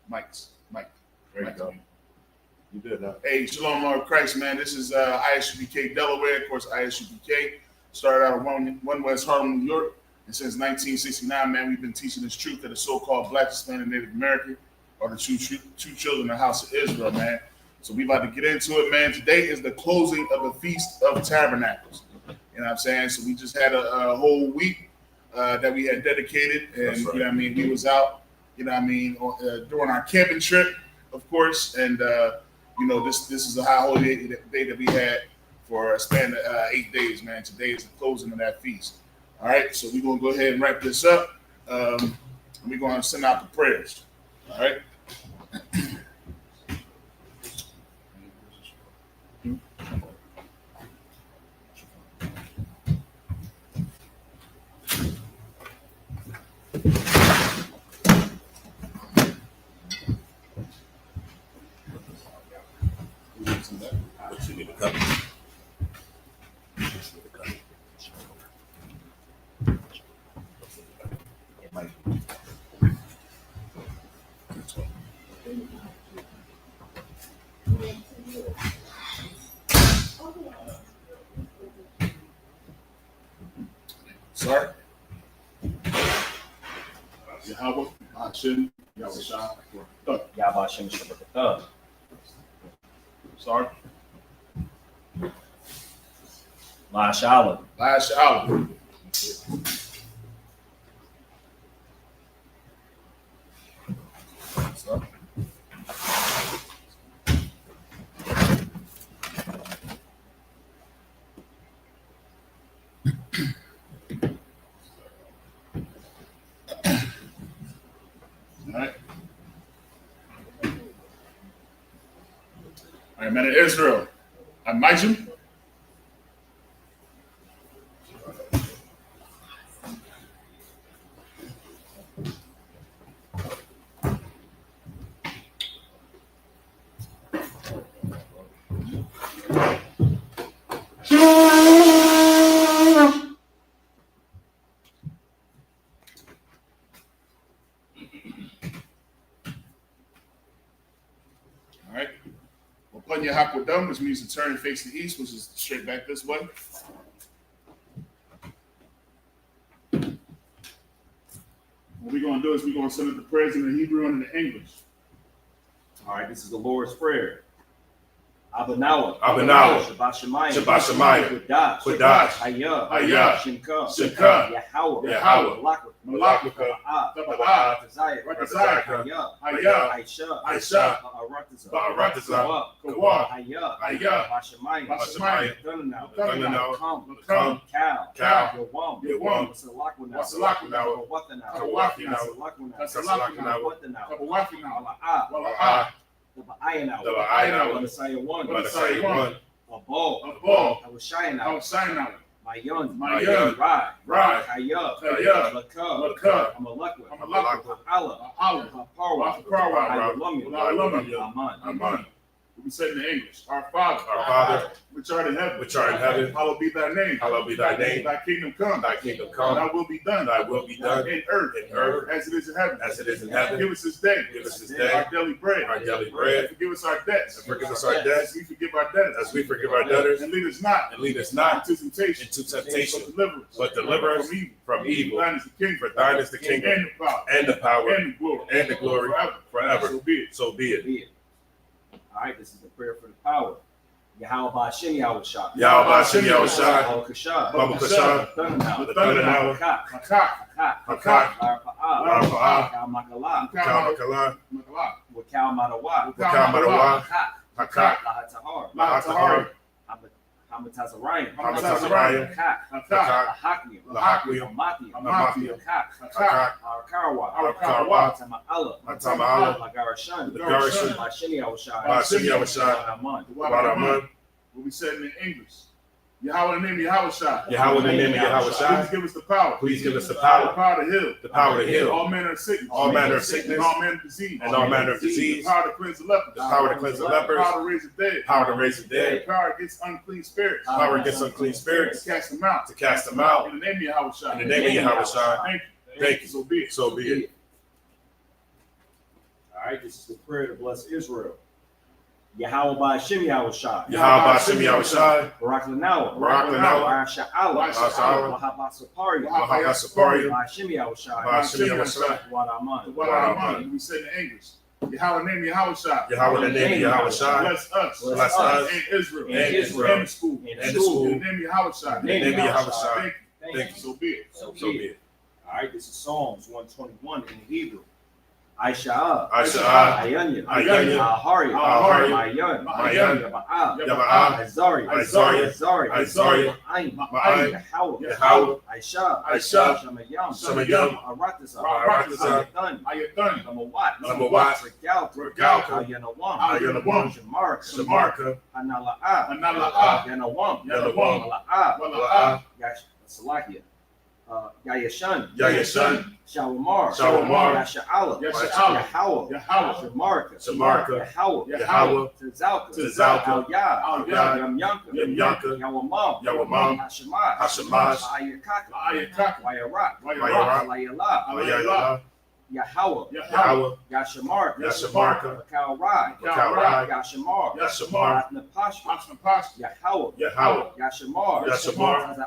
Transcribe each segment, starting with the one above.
Mike. There you go. You did that. Hey, Shalom, Lord Christ, man. This is ISUPK Delaware. Of course, ISUPK started out of One West Harlem, New York. And since 1969, man, we've been teaching this truth that the so-called Black, Hispanic, Native American are the true children of the house of Israel, man. So we about to get into it, man. Today is the closing of the Feast of Tabernacles. You know what I'm saying? So we just had a whole week that we had dedicated. And, right. You know what I mean, we was out, you know what I mean, during our camping trip, of course. And, you know, this is a high holy day that we had for a span of 8 days, man. Today is the closing of that feast. All right, so we're going to go ahead and wrap this up. And we're going to send out the prayers. All right. What you need to cut? Sorry. Yahweh, Hashem, Yahweh Shah, Yahweh Hashem Shabbat. Sorry. Ma'ashalam. Ma'ashalam. Sorry. All right, man of Israel. I'm Majim. Hakwadam, which means to turn and face the east, which is straight back this way. What we're going to do is we're going to send up the prayers in the Hebrew and in the English. All right, this is the Lord's Prayer. Abanawa, Shabbat Shemayim, Qudash, Hayah, Shimka, Yahweh, Malakika, Ratazai, Hayah, Aisha, Baratazah, Kawa, Hayah, Bashamayim, Dunanau, Come, Cal, Yawam, Wasalakuna, Wathanau, the Messiah one, a ball, I was shining out. My young, Rai, Hayah, Lakah, I'm a Lakwa, Allah, Parwa, Aman. We said in English, our Father, which art in heaven, hallowed be thy name. Thy kingdom come. Thy will be done. In earth, as it is in heaven. Give us this day. Our daily bread. Forgive us our debts. As we forgive our debtors. And lead us not into temptation. But deliver us from evil. For thine is the kingdom and the power and the glory forever. So be it. All right, this is the prayer for the power. Yahweh Hashem Yahweh Shah. Yahweh Hashem Yahweh Shah. Baba Kashan. Thundernow. Hakak. Arpa'ah. Kalmakala. Wakal Madawa. Hakak. Lahatahar. Hamatazarayim. Lahaklium. Amathia. Arakawa. Tama'ala. Lagarashan. Bashini Awashai. Aman. What we said in English. Yahweh in the name of Yahweh Shai. Please give us the power. The power to heal. All manner of sickness. And all manner of disease. The power to cleanse the lepers. The power to raise the dead. The power against unclean spirits. To cast them out. In the name of Yahweh Shai. Thank you. So be it. All right, this is the prayer to bless Israel. Yahweh Ba'ashem Yahushai. Yahweh Ba'ashem Yahushai. Barak Lanawa. Barak Lanawa. Sha'ala. Sha'ala. Wahabasapari. Wahabasapari. Ba'ashem Yahushai. Ba'ashem Yahushai. Wadaman. Wadaman. We say in English. Yahweh name Yahushai. Yahweh name Yahushai. Bless us. Bless us. And Israel. And Israel. And the school. And the school. In the name Yahushai. Name Yahushai. Thank you. So be it. So be it. All right, this is Psalms 121 in Hebrew. Aisha, Ayanya, Ahari, Mayan, Yaba'a, Azari, Ma'ayin, Yahweh, Aisha, Shamayam, Aratazah, Ayathan, Namawat, Regal, Yanawam, Shamarka, Anala'a, Yanawam, Salakia. Yayashan, Shawamar, Yasha'ala, Yahweh, Shamarka, Yahweh, Tazalka, Yamyanka, Yawamam, Hashemaz, Ayakaka, Wayarat, Yahweh, Yashamarka, Kalrai, Yashamar, Atnapashka, Yahweh, Yashamar,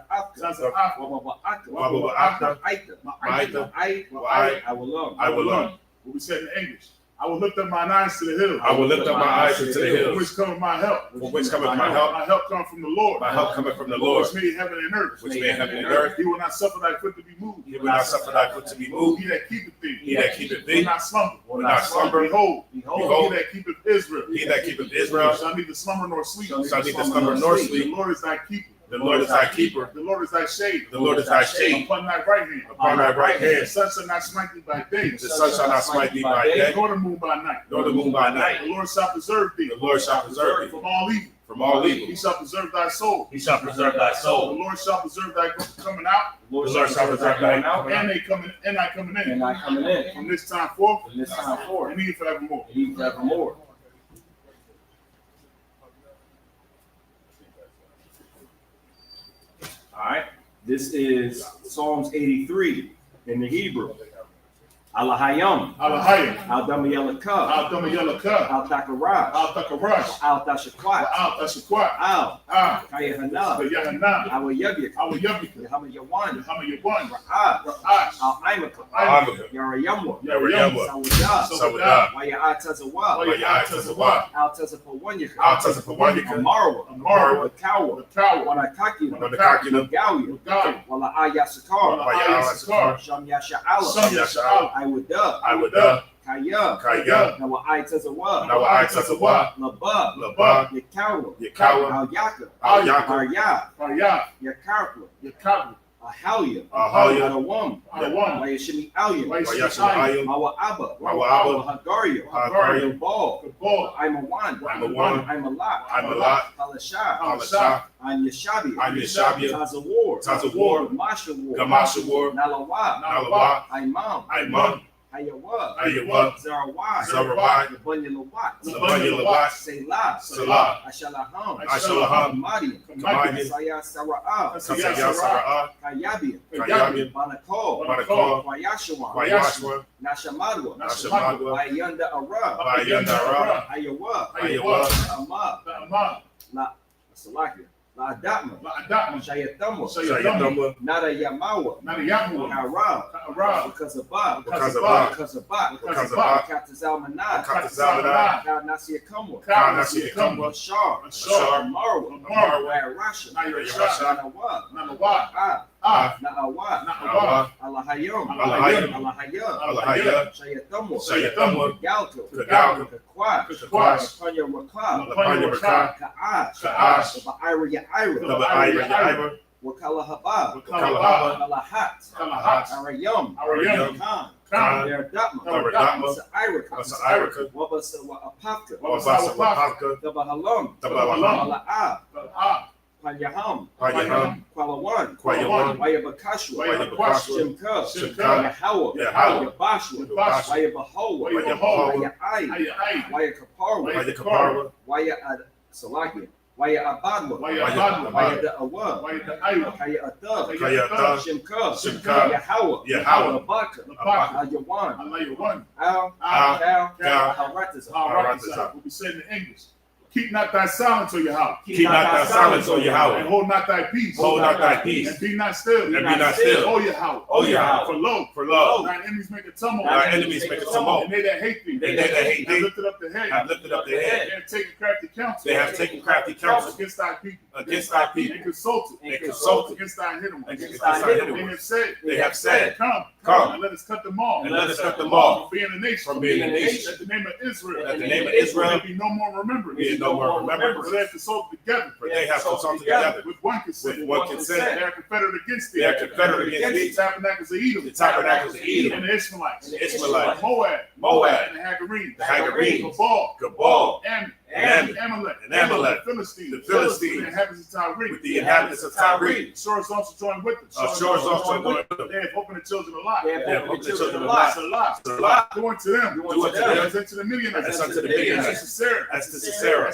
I will learn. What we said in English. I will lift up mine eyes to the hills. I will lift up my eyes to the From hills. which cometh my help. From which cometh my help. My help comes from the Lord. My help cometh from the Lord, Which made heaven and earth. which made heaven and earth. He will not suffer thy foot to be moved. He will not suffer thy foot to be moved. He that keepeth thee. He that keepeth Will thee not slumber. will not slumber. Behold, Behold, he that keepeth Israel. he that keepeth Israel Shall neither slumber nor sleep. shall neither slumber nor The sleep. Lord is thy keeper. The Lord is thy keeper. The Lord is thy shade. The Lord is thy shade Upon thy right hand. upon thy right The hand. sun shall not smite thee by day. The sun shall not smite thee by day, Nor the moon by night. nor the moon by The night. Lord shall preserve thee. The Lord shall preserve thee From all evil. from all He evil. shall preserve thy soul. He shall preserve thy The soul. Lord shall preserve thy coming out. The Lord shall preserve thy coming And out. they coming and thy coming in. And I coming in From this time forth. from this time forward, And even forevermore. and even forevermore. All right, this is Psalms 83 in the Hebrew. Alahayam, Alahayim. Al-Damayelaka, Al-Damayelaka. Al-Takarash, Al-Takarash. Al-Tashakwat, Al-Tashakwat. Al, The Kayahana, Yahanam. Awayabik, Awayabika. Yahamayawan, Hamayawan. Ra'ah, Ra'ash. Al-Imaka, Amaka, Yarayamwa, Yarayamwa, Sawadah, Sawadah, Waya'atazawa, Wayatazawa, Al-Tazapawanyaka, Altazapawanyaka, Amarwa, Amara. Kawa, The cow. Wanakakina, Wanakakina, Gawya, God. Wala Ayasakar, Wayasakar, Sham Yasha'ala, Some Yasha'al. I would dub, I would Kaya, Kaya, Nawa Aitazawa, Nawa Aitazawa, Laba, Laba, Yakawa, Yakawa, Al Yaka, Al Yaka, Arya, Fayah. Yakarpla, Yakab. Ahalia, Ahalia, Adawam, Adawam. Wayashimi Alia, Wayashayim, Mawa Abba, Mawa Abba, Hagaria, Hagaria, Ball, The ball. I'm a one, I'm a one, I'm a lot, I'm a lot, Halasha, Halasha, I'm Yashabi, I'm Yeshabia, Tazawar, Tazawar, Gamasha War, Gamasha War, Nalawa, Nalawa, Imam, Imam, Hayawa, Ayawa, Zarawai, Zarawai, Labunyalawat, Labanyalawat, Selah, Salah, Ashalaham, Ashalaham, Madian, Kamadian, Saya Sara'ah, Kasaya Sara'ah, Kayabian, Kayabian, Banakol, Banakol, Wayashawan, Wayashwa, Nashamadwa, Nashamadwa, Wayanda Ara, Bayandara, Ayawa, Ayawa, Amab, The Amah. La Salakia, La Adatma, La'adatma. Shayatamwa, Sayadamba, Nada Yamawa, Nadayamu. Harab, Arab. because of Ba, because of Ba, because of Ba, because of Ba, Katazalmanah, Katazalmanah, Ka Nasia Kamwa, Ka Nasia Kamwa, Shar, Ashar. Marwa, Marwa. Rasha, Rasha. Nanawa, Nanawa. Na'awa, Nawa, Alahayom, Alahayom, Alahaya, Alahaya, Shayatamwa, Shayatamwa, Galto, Galto, Kakwa, Kakwash. Panya Rakah, Lapanya Rakah, Ka'ash, Ka'ash. Ba'ira Ya'ira, Double Ira, Ira, Wakala Haba, Kalahaba. Kalahat, Kalahat. Arayam, Arayam. Khan, Khan. Datma, Daradama, Sa'iraka, Sa'iraka, Wabasa Apaka, Wabasa Wapaka, Dabahalam, Dabahalam, Mala'ah, Panyaham, Panyaham, Qualawan, Quayawan, Wayabakashwa, Wayabakashwa, Shimka, Shimka, Yahawa, Yahawa, Yabashwa, Yabashwa, Wayabahowa, Wayabahowa, Wayai, Ayai. Wayakaparwa, Wayakapara, Waya Salakia, Waya Abadwa, Waya Abadwa, Waya the Awa, Waya the Aywa, Kaya Athab, Kaya Athab, Shimka, Shimka, Yahweh, Yahweh, Labaka, Labaka, Ayawan, Alayawan, Al, Al, Cal, Cal, Haratazah. Haratazah. We'll be saying in English. Keep not thy silence, O Yahweh. Keep not thy silence, O And Yahweh. hold not thy peace. Hold not thy peace. And be not still. And be not still. O Yahweh. O Yahweh. For lo, For thine enemies make a tumult. Thine enemies make a tumult. And they that hate thee. And they that hate thee have lifted up the head. have lifted up their head. They have taken crafty counsel. They have taken crafty counsel against thy people. against thy people. They consulted. They consulted against thy hidden ones. against thy hidden They ones. have said. They have said, Come, and let us cut them off. and let us cut them off From being a nation. from being a nation. That the name of Israel. That the name of Israel may be no more remembered. be no more remembered. For they have consulted together. For they have consulted together With one consent. with one consent. They are confederate against thee. They are confederate against thee. the tabernacles of Edom. The tabernacles of Edom. And the Ishmaelites. And the Ishmaelites. Moab. Moab. And the Hagarenes. The Hagarenes. Gabal. Gabal. Ammon. Ammon. Amalek. And Amalek. The Philistines. The Philistines. The inhabitants of Tyre. With the inhabitants of Tyre. Ashur is also joined with them. Ashur is also joined with them. They have opened the children of Lot. They have opened the children of Lot. Lot. Salah. Do unto them. Do unto them. As unto the Midianites. As unto the Midianites. As to Sisera. As to Sisera.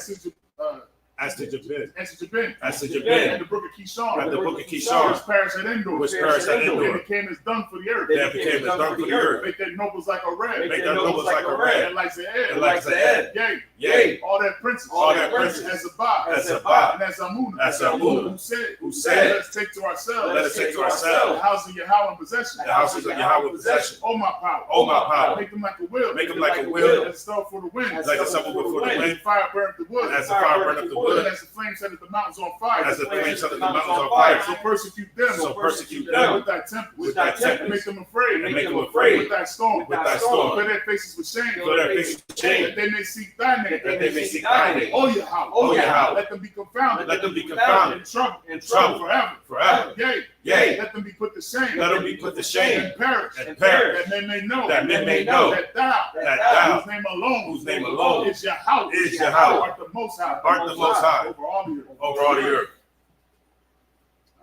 As to Jabin. As to Jabin. As to And Jabin. the brook of Kishon. And the book of Which Kishon. perished at Endor. Which perished at They Endor. became as dung for the earth. That became as dung for the earth. Make their nobles like a red. Make their nobles like a red. And like the air. And like the head. Yea. Yea. All their princes. All their princes. As Zabah. As Zabah. And as Amunah. As Amunah. Who Who said, said, let us take to ourselves. Let us take to the ourselves house of Yahweh in possession. the houses of Yahweh in possession. Oh my power. Oh my power. Make them like a wheel. Make them like a wheel. As a stove for the wind. Like a stubble before the As wind. the fire burned the wood. As the fire burned up the wood. And as the flame set the mountains on fire. As the flame set the mountains on fire. So persecute them. So persecute them with thy temple. with thy tempest. Make them afraid. And make them afraid With thy storm. with thy storm. Put their faces with shame. So their faces That change. they may seek thy name. That they may seek thy name. Oh Yahweh. Oh Yahweh. Let them be confounded. Let them be confounded. In trouble. In trouble. Forever. Forever. Yea. Yea. Let them be put to shame. Let them be put to shame. And perish. And perish. That men may know. That men may know. That thou. That thou. Whose name alone. Whose name alone. Is Yahweh. Is Yahweh. Art the most high. Art the most high. Over all the earth. Over all the earth.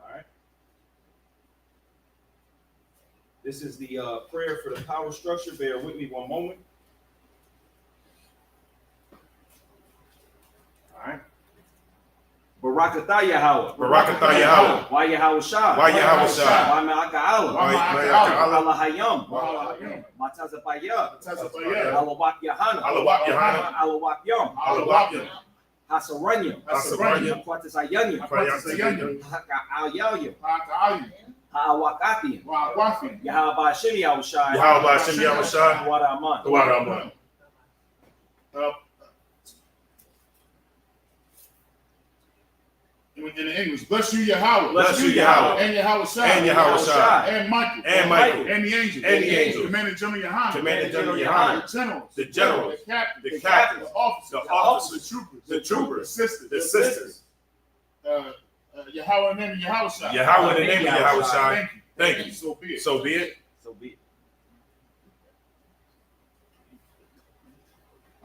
All right. This is the prayer for the power structure. Bear with me one moment. All right. Barakatah Yahweh. Barakatah Yahweh. Why Yahweh Shah? Why Yahweh Shah? Why Ma'aka Allah? Why Ma'aka Allah Hayam. Hayam. Matazabaya. Tazapayah. Alawak Yahana. Alawak Yahana. Alawak Yom. Alawak. Hasaranya. Hasaranya. Quatasayanya. Quatasayanya. Al Yalyam. Ha'aka'ayim. Ha'awakathian. Wa'akwafi. Yahweh Hashem Yahweh Shah. Yahweh Hashem Yahweh Shah. Wadaman. The water I'm on. In the English, bless you, Yahweh. Bless you, Yahweh. And Yahweh Shah. And Yahweh Shah. And Michael. And Michael. And the angels. And the angels. Commander General Yahana. Commander General Yahana. The generals. The generals. The captains. The captains. The officers. The officers. The troopers. The troopers. The sisters. The sisters. Yahweh in the name of Yahweh Shah. Yahweh in the name of Yahweh Shah. Thank you. Thank you. So be it. So be it. So be it.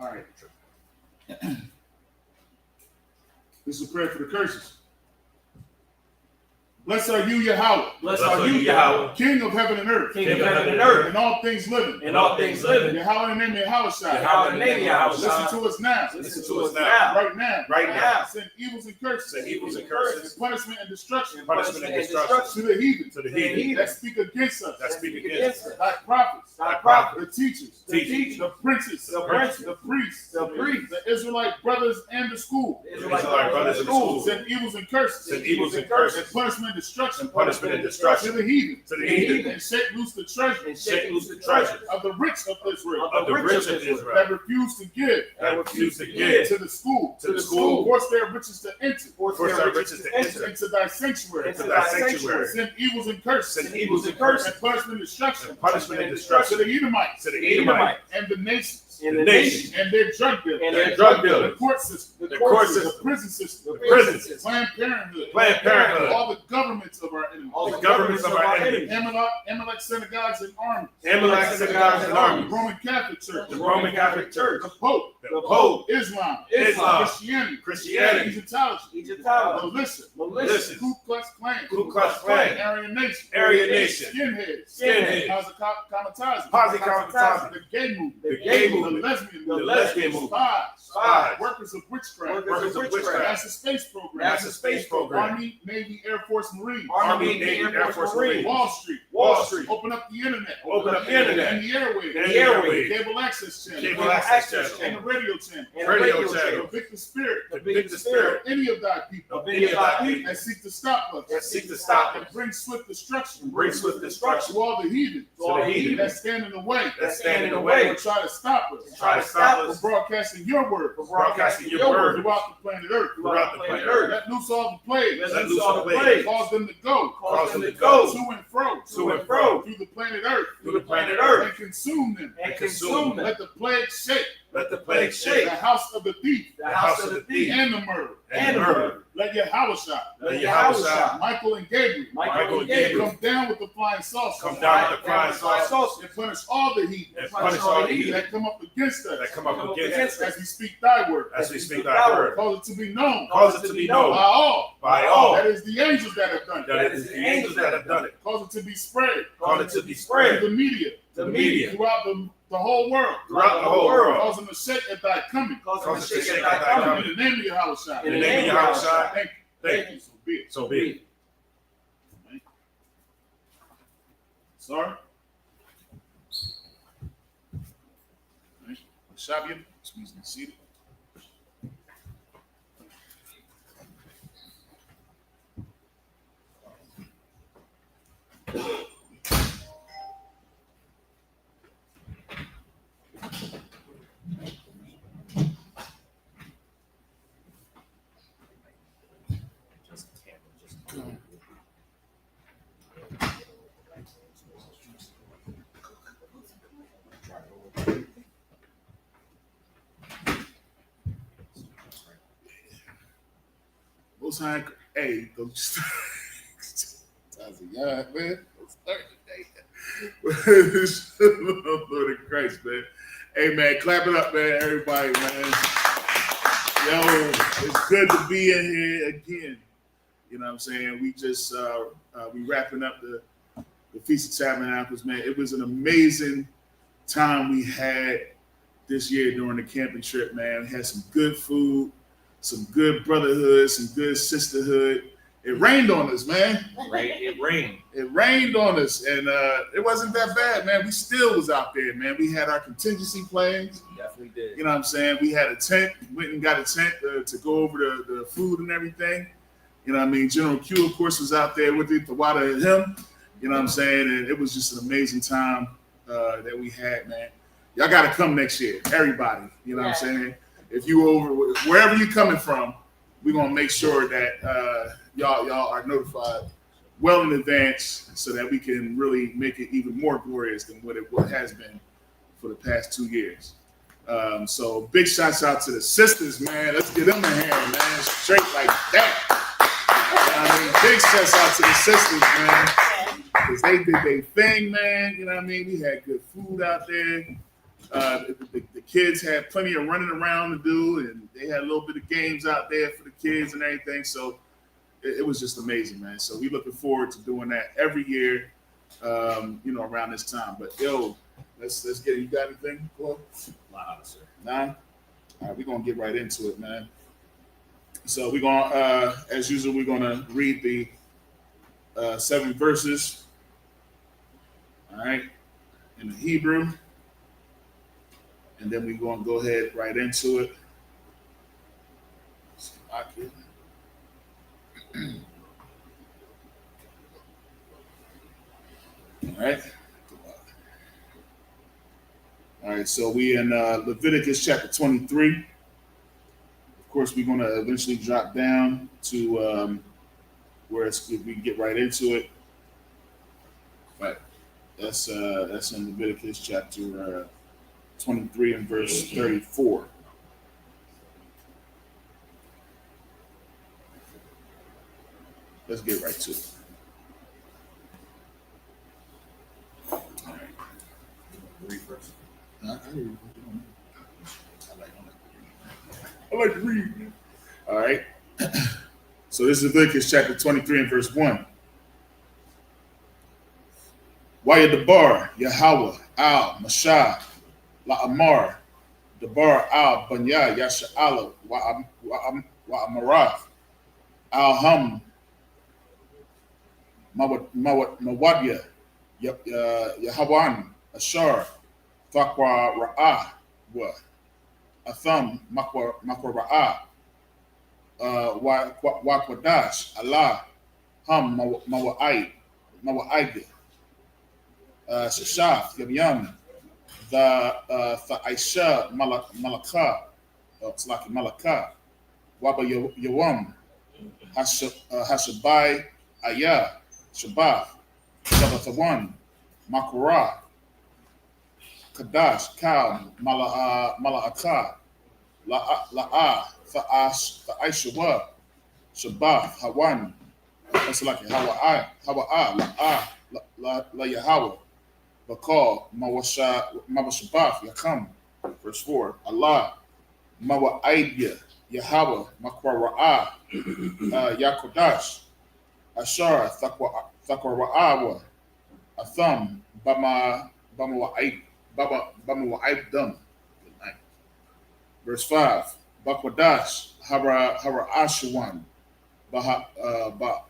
All right. This is a prayer for the curses. Blessed are you, Yahweh. Blessed are you, Yahweh. King of heaven and earth. King of heaven and earth. And all things living. And all things living. Yahweh in the name of Yahweh Shah. Yahweh in the name of Yahweh Shah. Listen to us now. Listen to us now. Right now. Right now. Send evils and curses. Send evils and curses. And punishment and destruction. Punishment and destruction. To the heathen. To the heathen. That speak against us. That speak against us. Thy prophets. Thy prophets. The teachers. Teachers. The princes. The princes. The priests. The priests. The Israelite brothers and the school. The Israelite brothers and the school. Send evils and curses. Send evils and And curses. punishment and destruction. And punishment and To destruction. the heathen. To the heathen. And shake loose the treasure. And shake loose the treasure Of the rich of Israel. Of the rich of Israel. That refuse to give. That refuse to give. To the school. To the school. Force their riches to enter. Force their riches to enter. Into thy sanctuary. Into thy sanctuary. Send evils and curses. Send evils and curses. And punishment and destruction. And punishment and To destruction. the Edomites. To the Edomites. And the nations. in the nation. And their drug dealers. And their drug The dealers. court system. The court The system. prison system. The prison system. Planned Parenthood. Planned Parenthood. All the governments of our enemies. All The governments of our enemies. Amalek synagogues and armies. Amalek synagogues and The armies. Roman Catholic Church. The Roman Catholic Church. The Pope. The Pope. Islam. Islam. Christianity. Christianity. Egyptology. Egyptology. Militia. Militia. Ku Klux Klan. Ku Klux Klan. Aryan Nation. Aryan Nation. Skinheads. Skinheads. Kamikaze. Kamikaze. The gay movement. The gay movement. The lesbian The movement. lesbian movement. Spies. spies, workers of witchcraft, NASA space program, Army, Navy, Air Force, Marines, Wall Street, open up the internet, and the airwaves, cable access channel, and the radio channel, convict the spirit, of any of thy people, that seek to stop us, and bring swift destruction, to all the heathen, that stand in the way, or try to stop us, from broadcasting your word, throughout the planet Earth. Let loose all the plagues, cause them to go, to and fro, through the planet Earth, and consume them. Let the plague shake, the house of the thief, and the murder. Let Yahushua, Michael and Gabriel, come down with the flying saucers, and punish all the heathen that come up against us, as we speak thy word. Cause it to be known, by all. That is the angels that have done it. Cause it to be spread, through the media, throughout the whole world. Cause them to shake at thy coming. In the name of Yahushua. Thank you. So be it. Sorry. Shabian, please be seated. Most high, hey, those yeah, man. Lord of Christ, man. Hey, man, clap it up, man, everybody, man. Yo, it's good to be in here again. You know what I'm saying? We just we wrapping up the Feast of Tabernacles, man. It was an amazing time we had this year during the camping trip, man. We had some good food, some good brotherhood, some good sisterhood. It rained on us, man. It rained on us, and it wasn't that bad, man. We still was out there, man. We had our contingency plans. Definitely did. You know what I'm saying? We had a tent. Went and got a tent to go over the food and everything. You know what I mean? General Q, of course, was out there with it, the water and him. You know what I'm saying? And it was just an amazing time that we had, man. Y'all got to come next year, everybody. You know what I'm saying? If you over wherever you're coming from, we're gonna make sure that y'all are notified well in advance, so that we can really make it even more glorious than what has been for the past 2 years. So big shouts out to the sisters, man. Let's get them a hand, man. Straight like that. I mean, big shouts out to the sisters, man, because they did their thing, man. You know what I mean? We had good food out there. The kids had plenty of running around to do, and they had a little bit of games out there for the kids and everything. So it was just amazing, man. So we looking forward to doing that every year, around this time. But yo, let's get it. You got anything, Paul? Nah, sir. Nah? All right, we're gonna get right into it, man. So we're gonna, as usual, we're gonna read the 7 verses. All right, in the Hebrew. And then we're going to go ahead right into it. All right, so we in Leviticus chapter 23. Of course, we're going to eventually drop down to where we can get right into it. But that's in Leviticus chapter 23 and verse 34. Let's get right to it. All right. Read first. I like to read. All right. So this is Leviticus chapter 23 and verse 1. Wayadabar, Yahweh, Al, Mashah, La'amar, Dabar al Banya Yasha'ala wa Amarath al Mawadya Yahawan Ashar Thakwa Ra'ah wa Atham Makwa Ra'ah wa Kwadash Allah Mawa'id Shashaf Yam the Aisha Malaka it's like Malaka Waba Yawam Hashabai Ayah Shabbat Shabbathawan Makura Kadash Kal Mala'aka La'a Aishawa Shabbat Hawan that's like Hawa'a La Yahweh Bakal Mawashabaf Yakam verse 4 Allah Mawa'idya Yahweh Makwara'ah Yakodash Ashar Thakwarawa Atham Bama Wa'id Dum. Verse 5 Bakwadash Hara Ashawan Ba'arab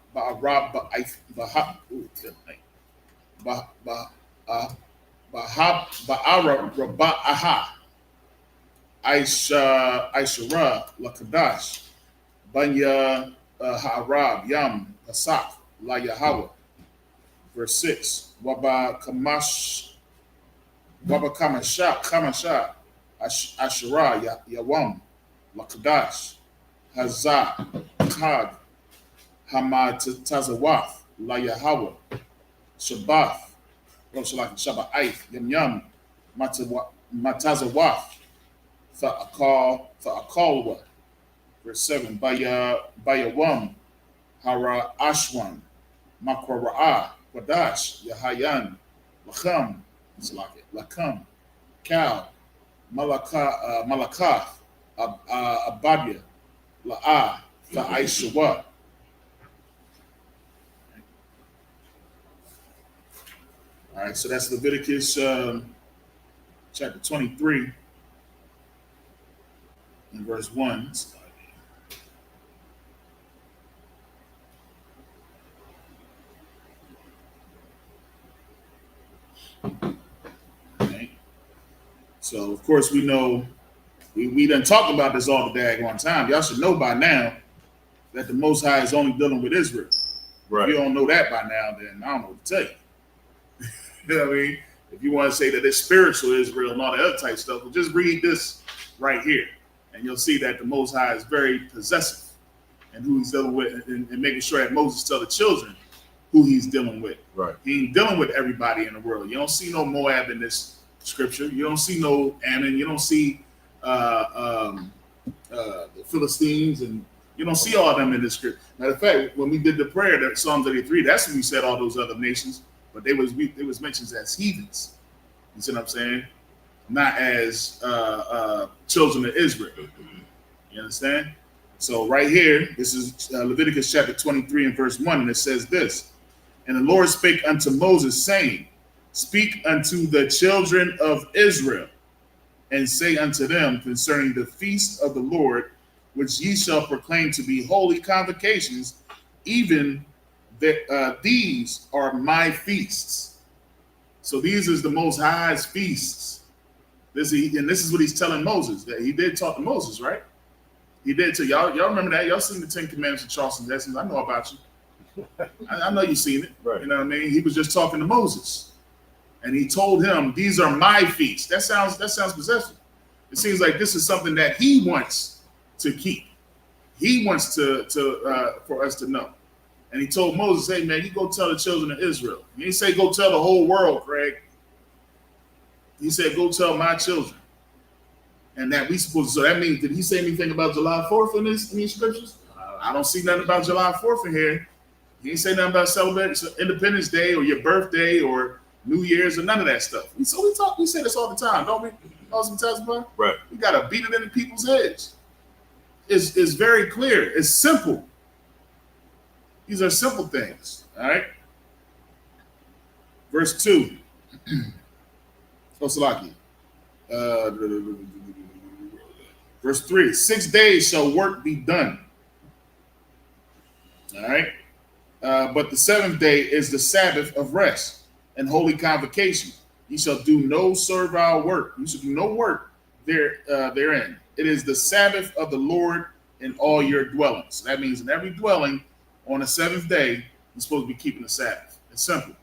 Ba'ara Raba'aha Aishara Lakadash Banya Ha'arab Yam Pasak La Yahweh. Verse 6 Waba Kamasha Ashara Yawam Lakadash Hazah Kad Hamad Tazawaf La Yahweh Shabbat Shabbat Yam Yam Matazawaf Tha'akalwa. Verse 7 Bayawam Hara Ashwan Makwara'a Kwadash Yahayan Lacham Lakam Kal Malaka Abadya La'a Tha'aishawa. All right, so that's Leviticus chapter 23 and verse 1. Okay. So, of course, we know, we done talked about this all the daggone time. Y'all should know by now that the Most High is only dealing with Israel. Right. If you don't know that by now, then I don't know what to tell you. You know what I mean? If you want to say that it's spiritual Israel and all the other type stuff, well, just read this right here. And you'll see that the Most High is very possessive and who he's dealing with and making sure that Moses tell the children who he's dealing with. Right. He ain't dealing with everybody in the world. You don't see no Moab in this scripture. You don't see no Ammon. You don't see the Philistines, and you don't see all of them in this scripture. Matter of fact, when we did the prayer, that Psalm 33, that's when we said all those other nations, but they was mentioned as heathens. You see what I'm saying? Not as children of Israel. You understand? So right here, this is Leviticus chapter 23 and verse 1, and it says this: And the Lord spake unto Moses, saying, Speak unto the children of Israel, and say unto them concerning the feast of the Lord, which ye shall proclaim to be holy convocations, even that these are my feasts. So these is the Most High's feasts. This is what he's telling Moses. That he did talk to Moses, right? He did too. Y'all remember that? Y'all seen the 10 Commandments of Charleston Lessons. I know about you. I know you've seen it. Right. You know what I mean? He was just talking to Moses. And he told him, these are my feasts. That sounds possessive. It seems like this is something that he wants to keep. He wants to for us to know. And he told Moses, hey man, you go tell the children of Israel. He didn't say go tell the whole world, Craig. He said, go tell my children. And that we supposed to, so that means, did he say anything about July 4th in these scriptures? I don't see nothing about July 4th in here. He didn't say nothing about celebrating Independence Day or your birthday or New Year's or none of that stuff. We say this all the time, don't we? Right. We got to beat it into people's heads. It's very clear. It's simple. These are simple things, all right? Verse 2. Osalaki. Verse 3, 6 days shall work be done. All right. But the seventh day is the Sabbath of rest and holy convocation. You shall do no servile work. You shall do no work therein. It is the Sabbath of the Lord in all your dwellings. That means in every dwelling on the seventh day, you're supposed to be keeping the Sabbath. It's simple.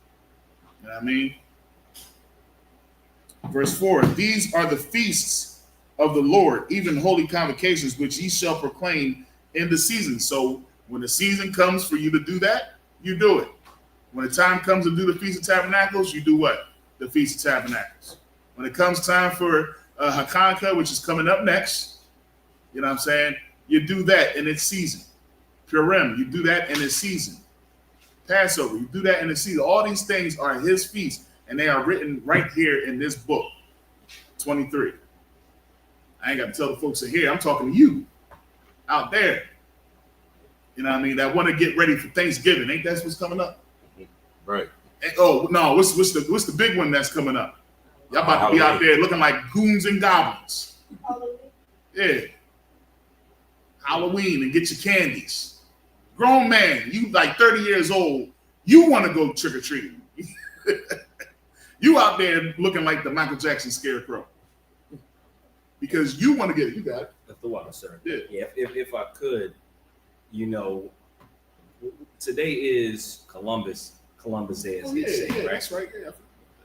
You know what I mean? Verse 4, these are the feasts of the Lord, even holy convocations, which ye shall proclaim in the season. So when the season comes for you to do that, you do it. When the time comes to do the Feast of Tabernacles, you do what? The Feast of Tabernacles. When it comes time for Hanukkah, which is coming up next, you know what I'm saying? You do that in its season. Purim, you do that in its season. Passover, you do that in its season. All these things are his feasts, and they are written right here in this book, 23. I ain't got to tell the folks here. I'm talking to you out there. You know what I mean? That want to get ready for Thanksgiving. Ain't that what's coming up? Right. And, oh no, what's the big one that's coming up? Y'all about to be out there looking like goons and goblins. Yeah. Halloween and get your candies. Grown man, you like 30 years old, you want to go trick-or-treating. You out there looking like the Michael Jackson scarecrow. Because you want to get it. You got it. That's the water, sir. Yeah. If I could, you know, today is Columbus Day, as they say, right? That's right. Yeah.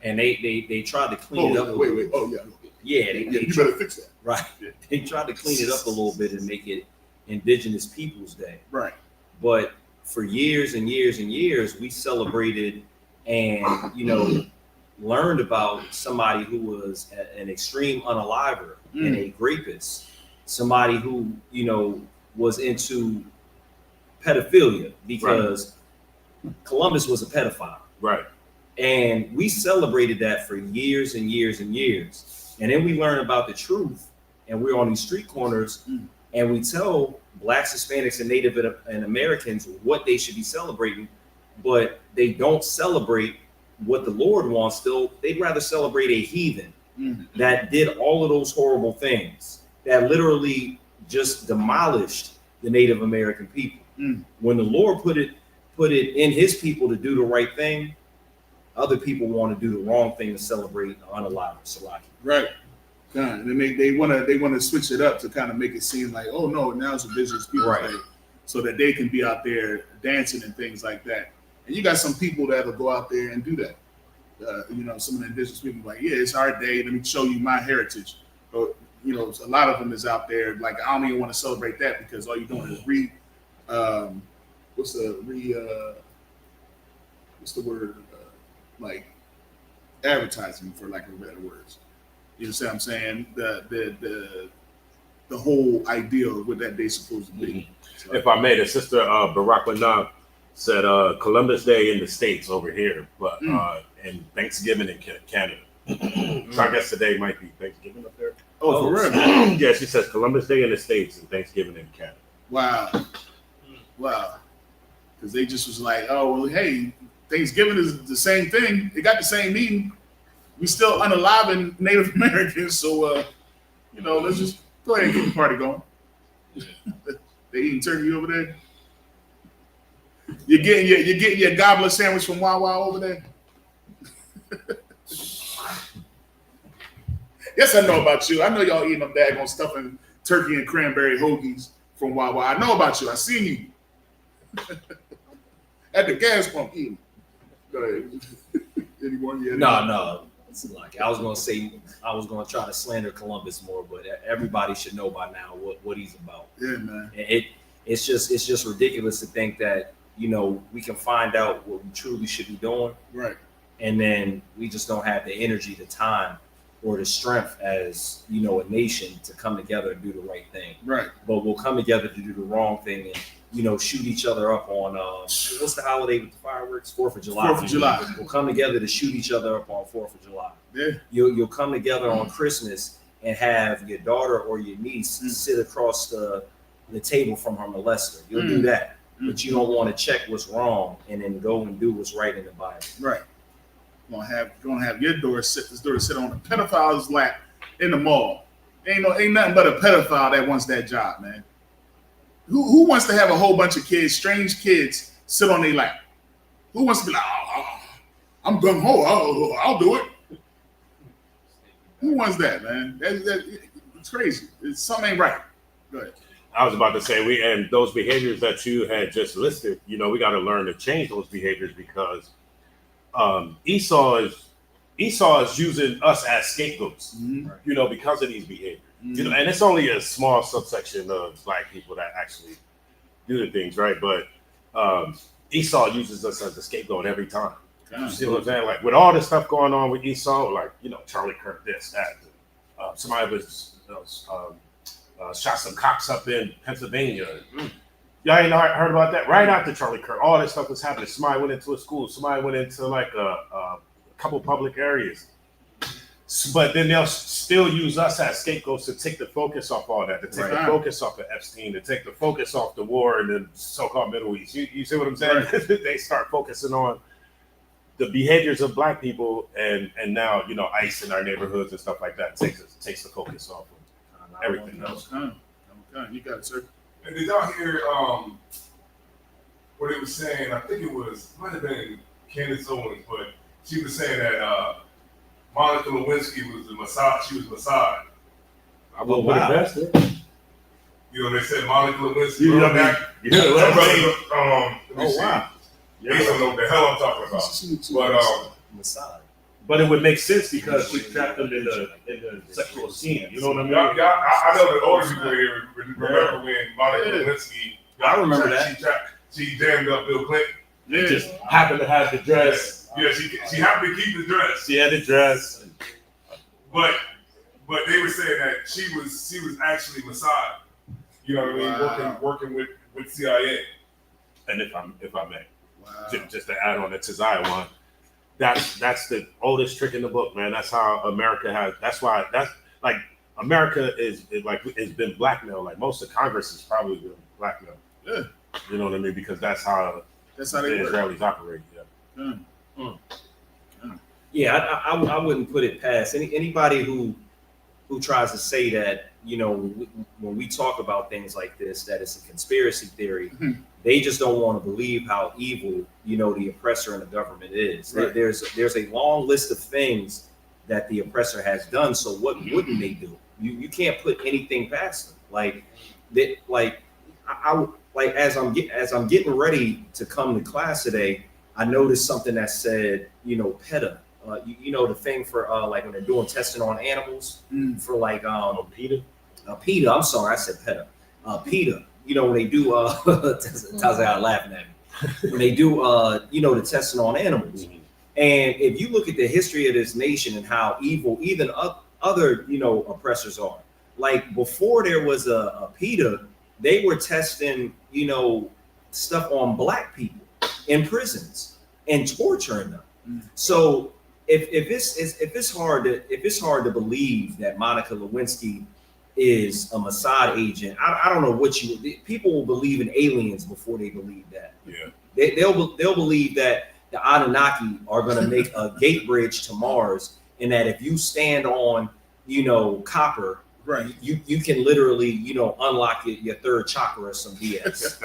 And they tried to clean it up. Wait. Oh, yeah. Yeah, You better fix that. Right. Yeah. They tried to clean it up a little bit and make it Indigenous Peoples Day. Right. But for years and years and years, we celebrated and, you know, learned about somebody who was an extreme unaliver and a rapist, somebody who, you know, was into pedophilia because Columbus was a pedophile. Right. And we celebrated that for years and years and years. And then we learn about the truth, and we're on these street corners and we tell Blacks, Hispanics, and Native and Americans what they should be celebrating, but they don't celebrate what the Lord wants. Still, they'd rather celebrate a heathen that did all of those horrible things, that literally just demolished the Native American people. When the Lord put it in his people to do the right thing, other people want to do the wrong thing to celebrate unalive Salaki. Right. And then they want to switch it up to kind of make it seem like, oh no, now it's a Indigenous Peoples Day, so that they can be out there dancing and things like that. And you got some people that'll go out there and do that. You know, some of the Indigenous people like, yeah, it's our day. Let me show you my heritage. But you know, a lot of them is out there like, I don't even want to celebrate that because all you're doing is what's the word? Like advertising, for lack of better words. You know what I'm saying? The whole idea of what that day's supposed to be. So, if I may, the sister Barack Lanab said Columbus Day in the States over here, but and Thanksgiving in Canada. So I guess today might be Thanksgiving up there. Oh, for real? Yeah, she says Columbus Day in the States and Thanksgiving in Canada. Wow. Because they just was like, oh, well, hey, Thanksgiving is the same thing. It got the same meaning. We still unaliving Native Americans, so you know, let's just go ahead and keep the party going. They eating turkey over there. You're getting your gobbler sandwich from Wawa over there. Yes, I know about you. I know y'all eating them daggone stuffing turkey and cranberry hoagies from Wawa. I know about you. I seen you at the gas pump eating. Go ahead. Anyone? No. Like I was gonna try to slander Columbus more, but everybody should know by now what he's about. Yeah, man. It's just ridiculous to think that, you know, we can find out what we truly should be doing, right? And then we just don't have the energy, the time, or the strength as, you know, a nation to come together and do the right thing. Right. But we'll come together to do the wrong thing and, you know, shoot each other up on what's the holiday with the fireworks? 4th of July. 4th of July. We'll come together to shoot each other up on 4th of July. Yeah. You'll come together on Christmas and have your daughter or your niece sit across the table from her molester. You'll do that. But you don't want to check what's wrong and then go and do what's right in the Bible. Right. You're gonna have your daughter sit on a pedophile's lap in the mall. Ain't nothing but a pedophile that wants that job, man. Who wants to have a whole bunch of kids, strange kids, sit on their lap? Who wants to be like, I'm gung ho, I'll do it. Who wants that, man? It's crazy. Something ain't right. Go ahead. I was about to say and those behaviors that you had just listed, we got to learn to change those behaviors because Esau is using us as scapegoats, because of these behaviors. Mm-hmm. And it's only a small subsection of black people that actually do the things, right? But Esau uses us as a scapegoat every time. You see what I'm saying? Like with all this stuff going on with Esau, like Charlie Kirk, this, that. Somebody was shot some cops up in Pennsylvania. Y'all ain't heard about that? Right after Charlie Kirk, all this stuff was happening. Somebody went into a school. Somebody went into like a couple public areas. But then they'll still use us as scapegoats to take the focus off all that, to take the focus off of Epstein, to take the focus off the war in the so-called Middle East. You see what I'm saying? Right. They start focusing on the behaviors of black people, and now ICE in our neighborhoods and stuff like that takes the focus off of everything else. You got it, sir. And did y'all hear what it was saying? I think might have been Candace Owens, but she was saying that Monica Lewinsky was the Mossad. She was Mossad. I will put it best. They said Monica Lewinsky. You hear that? Wow. Yeah, I don't know what the hell I'm talking about. Mossad. But it would make sense because we trapped them in the sexual scene. You know what I mean? I know the older people here remember when Monica Lewinsky. I remember that. She jammed up Bill Clinton. It just happened to have the dress. Yeah, she happened to keep the dress. She had the dress. But they were saying that she was actually Mossad. You know what I mean? Working with CIA. And if I may, just to add on the Tazaya one, that's the oldest trick in the book, man. That's how America has. That's why America is been blackmailed. Like most of Congress has probably been blackmailed. Yeah. You know what I mean? Because that's how they the work. Israelis operate. Yeah. Yeah, I wouldn't put it past anybody who tries to say that, when we talk about things like this, that it's a conspiracy theory. Mm-hmm. They just don't want to believe how evil, the oppressor and the government is. Right. There's a long list of things that the oppressor has done. So what wouldn't they do? You can't put anything past them. Like that. As I'm getting ready to come to class today, I noticed something that said, PETA. The thing for like when they're doing testing on animals for like PETA. PETA. I'm sorry, I said PETA. PETA. When they do Tazaya laughing at me. When they do the testing on animals. And if you look at the history of this nation and how evil even other oppressors are, like before there was a PETA, they were testing stuff on black people in prisons and torturing them. So if it's hard to believe that Monica Lewinsky is a Mossad agent, I don't know what people will believe in aliens before they believe that. Yeah. They'll believe that the Anunnaki are going to make a gate bridge to Mars, and that if you stand on copper, right, you can literally unlock your third chakra or some BS.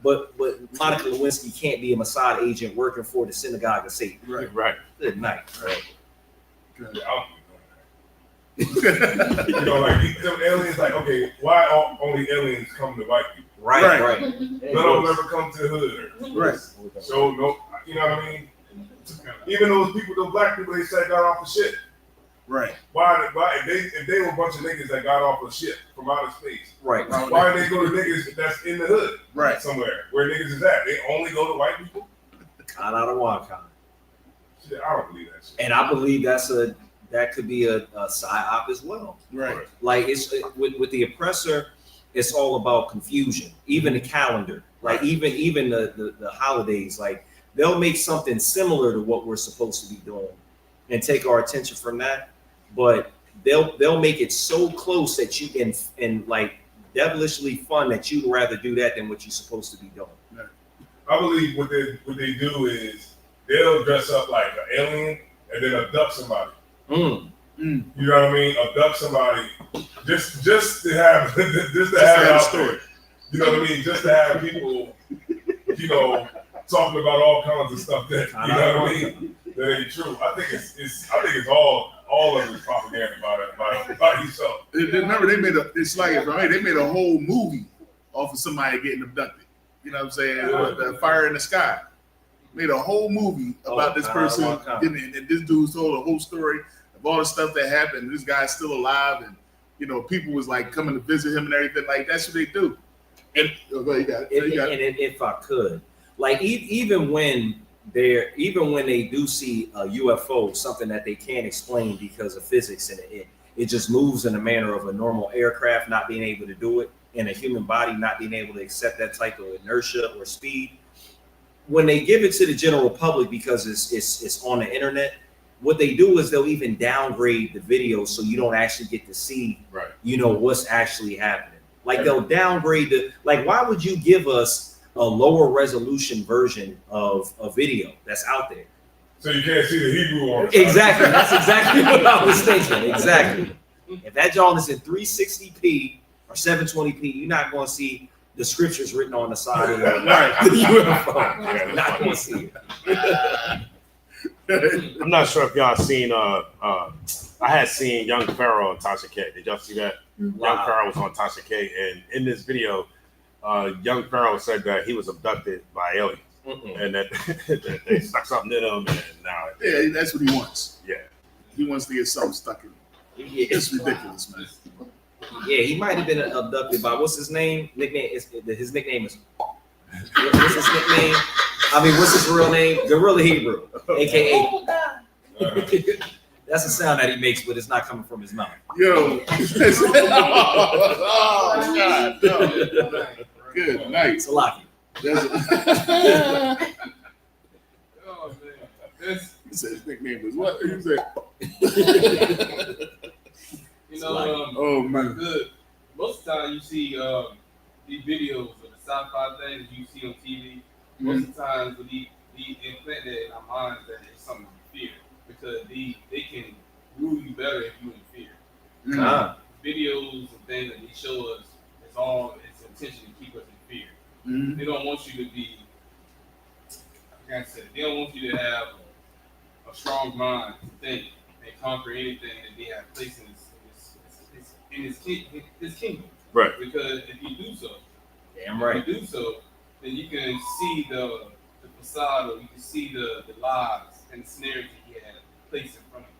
But Monica Lewinsky can't be a Mossad agent working for the synagogue of Satan. Right. Good night. Right. Good. Like them aliens, like, okay, why only aliens come to white people? Right. None of them ever come to the hood. Right. So no, you know what I mean? Even those people, those black people, they said got off the ship. Right. Why if they were a bunch of niggas that got off a ship from outer space? Right. Why they go to niggas that's in the hood? Right. Somewhere where niggas is at? They only go to white people? Not out of Wakan. Shit, I don't believe that shit. And I believe that could be a psyop as well. Right. Like with the oppressor, it's all about confusion. Even the calendar, like even the holidays, like they'll make something similar to what we're supposed to be doing and take our attention from that. But they'll make it so close that you can and like devilishly fun that you'd rather do that than what you're supposed to be doing. Right. I believe what they do is they'll dress up like an alien and then abduct somebody. Mm. You know what I mean? Abduct somebody just to have just to Just have to it have a out story. there. You know what I mean? Just to have people, you know, talking about all kinds of stuff that you know what I mean that ain't true. I think it's all of it's propaganda by yourself. Remember, it's like they made a whole movie off of somebody getting abducted. You know what I'm saying? The Fire in the Sky. Made a whole movie about this person getting, and this dude told a whole story of all the stuff that happened. This guy's still alive, and you know, people was like coming to visit him and everything. Like that's what they do. And you got it. If I could, like even when they do see a UFO, something that they can't explain because of physics, and it just moves in a manner of a normal aircraft not being able to do it, and a human body not being able to accept that type of inertia or speed. When they give it to the general public because it's on the internet, what they do is they'll even downgrade the video so you don't actually get to see, you know, what's actually happening. Like they'll downgrade why would you give us a lower resolution version of a video that's out there? So you can't see the Hebrew on it. Exactly. That's exactly what I was thinking. Exactly. If that John is in 360p or 720p, you're not going to see the scriptures written on the side of the UFO. You're not going to see it. I'm not sure if y'all seen. I had seen Young Pharaoh and Tasha K. Did y'all see that? Wow. Young Pharaoh was on Tasha K, and in this video, Young Pharaoh said that he was abducted by aliens, and that they stuck something in him, and now That's what he wants. Yeah, he wants to get something stuck in him. It's ridiculous, man. Yeah, he might have been abducted by what's his name? His nickname is what's his nickname? I mean, what's his real name? Gorilla Hebrew, aka. That's the sound that he makes, but it's not coming from his mouth. Yo. Oh, God. No. Good night. Salaki. Oh man, He said his nickname was what? He said. you know, Oh man. good. Most of the time you see these videos of the sci-fi things you see on TV. Most of the times they implant that in our minds that it's something to fear because they can rule you better if you're in fear. Videos and things that they show us is all its intention to keep us in fear. They don't want you to be, like I said, they don't want you to have a strong mind to think and conquer anything that they have placed in his kingdom. right. Because if you do so, Damn then you can see the facade, or you can see the lies and the snares that he had placed in front of you.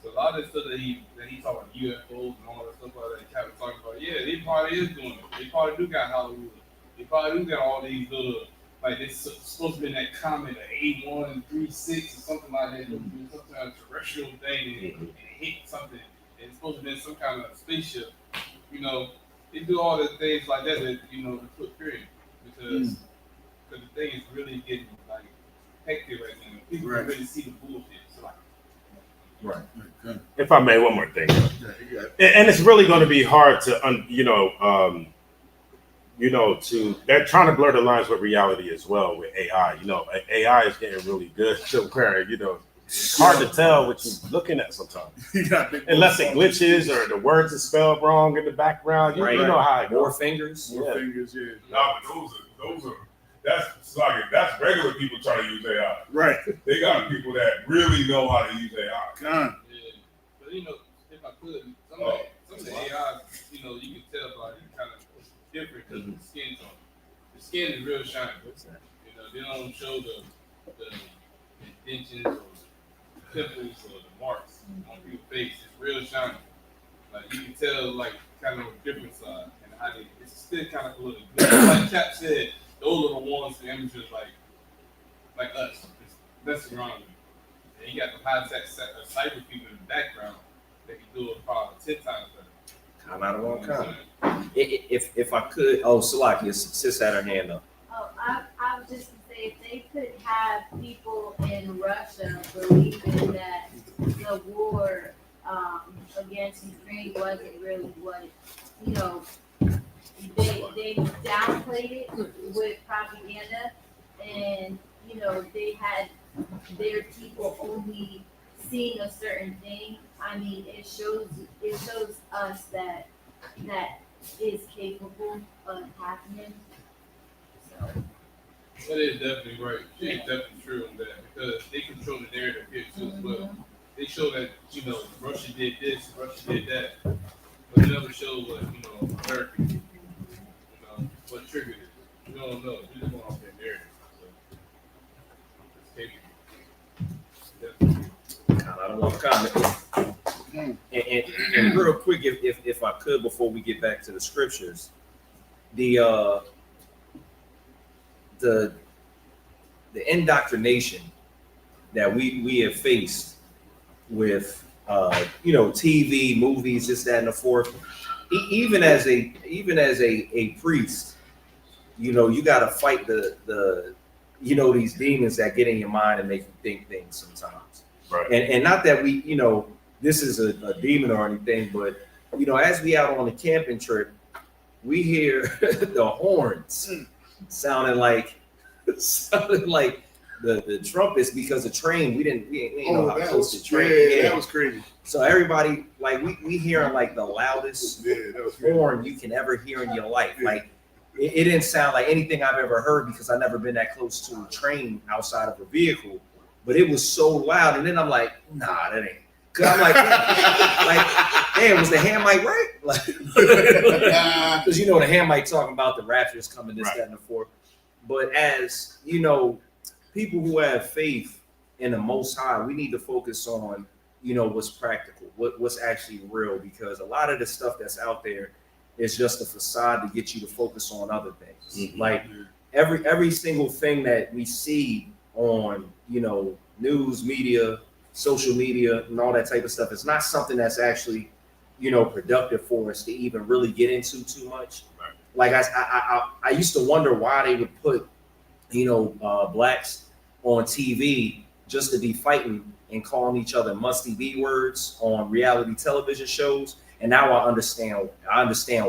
So a lot of the stuff that he talked about UFOs and all that stuff like that, Captain talking about, yeah, they probably is doing it. They probably do got Hollywood. They probably do got all these little, like it's supposed to be in that comet, an A136 or something like that, some kind of terrestrial thing, and it hit something. And it's supposed to be some kind of spaceship. You know, they do all the things like that to put fear in, because the thing is really getting like hectic right now. People can really see the bullshit. So like, Right. If I may, one more thing, Yeah, you got it. and it's really going to be hard to, they're trying to blur the lines with reality as well with AI. You know, AI is getting really good to where it's hard to tell what you're looking at sometimes. Unless it glitches or the words are spelled wrong in the background. You know how it More goes. fingers. More fingers, yeah. Nah, but those are that's regular people trying to use AI. Right. They got people that really know how to use AI. Con. yeah. But if I could, some of the AI, you can tell by it kind of different because of the skin tone. The skin is real shiny. They don't show the indentions or the pimples or the marks on people's face. It's real shiny. Like you can tell, like kind of a different side, and how it's still kind of political. Like Cap said, those are the ones, the amateurs like us. That's around you. And you got the high-tech cyber people in the background that can do it probably 10 times better. Come out of one kind. If I could, Salaki, sis had her hand up. Oh, I was just gonna say, if they could have people in Russia believing that the war against Ukraine wasn't really what, they downplayed it with propaganda, and they had their people only seeing a certain thing, I mean, it shows us that is capable of happening. So That is definitely right. She's definitely true on that because they control the narrative here too as well. They show that, Russia did this, Russia did that, but it never shows what, America did, what triggered it. You don't know. You just going off that narrative. So, it's capable. Definitely. I don't want to comment. And real quick, if I could, before we get back to the scriptures, the indoctrination that we have faced with TV, movies, this, that, and the fourth. Even as a priest, you got to fight the these demons that get in your mind and make you think things sometimes. Right. And not that we, this is a demon or anything, but as we out on the camping trip, we hear the horns sounding like the trumpets because the train we didn't know how close the train. Yeah, that was crazy. So everybody we hearing like the loudest That was crazy. horn you can ever hear in your life. Like it didn't sound like anything I've ever heard because I've never been that close to a train outside of a vehicle. But it was so loud, and then I'm like, nah, that ain't. Cause I'm like, damn, was the hand mic right? Like, because the hand mic talking about the raptures coming, this, that, and the fourth. But as people who have faith in the Most High, we need to focus on what's practical, what's actually real, because a lot of the stuff that's out there is just a facade to get you to focus on other things. Mm-hmm. Like every single thing that we see on news, media, social media, and all that type of stuff, it's not something that's actually productive for us to even really get into too much. Right. Like I used to wonder why they would put blacks on TV just to be fighting and calling each other musty B words on reality television shows. And now I understand